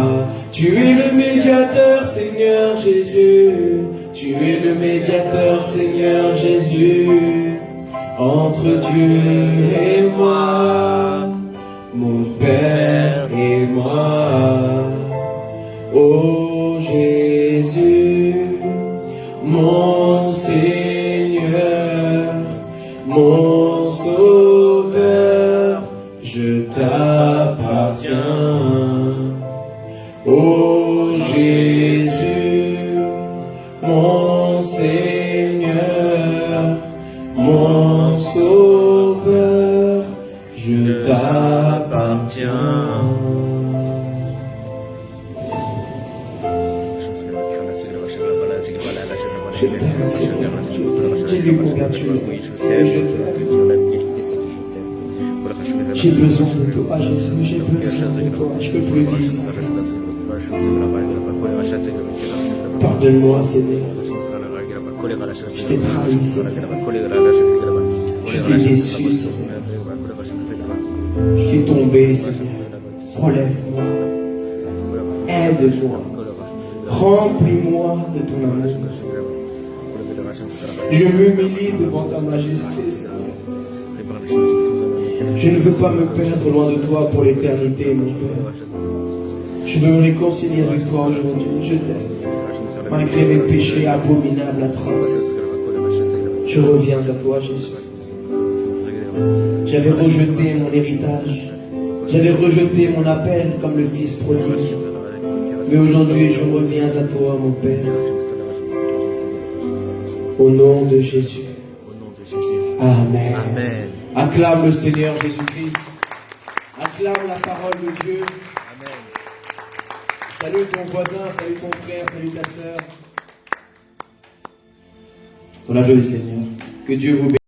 Tu es le médiateur, Seigneur Jésus. Tu es le médiateur, Seigneur Jésus, entre Dieu et moi, mon Père et moi. Oh Jésus, mon Seigneur, mon Sauveur, je t'appartiens. Oh Jésus, mon Seigneur, mon Sauveur, je t'appartiens. Je t'aime, Seigneur. Dis-lui combien tu es. Je t'aime. J'ai besoin de toi, Jésus. J'ai besoin de toi. Je peux plus vivre sans toi. Pardonne-moi, Seigneur. Je t'ai trahi, Seigneur. Je t'ai déçu, Seigneur. Je suis tombé, Seigneur. Relève-moi. Aide-moi. Remplis-moi de ton amour. Je m'humilie devant ta majesté, Seigneur. Je ne veux pas me perdre loin de toi pour l'éternité, mon Père. Je veux me réconcilier avec toi aujourd'hui. Je t'aime. Malgré mes péchés abominables, atroces. Je reviens à toi, Jésus. J'avais rejeté mon héritage. J'avais rejeté mon appel comme le fils prodigue. Mais aujourd'hui, je reviens à toi, mon Père. Au nom de Jésus. Amen. Amen. Acclame le Seigneur Jésus-Christ. Acclame la parole de Dieu. Amen. Salue ton voisin, salue ton frère, salue ta sœur. Dans la joie du Seigneur. Que Dieu vous bénisse.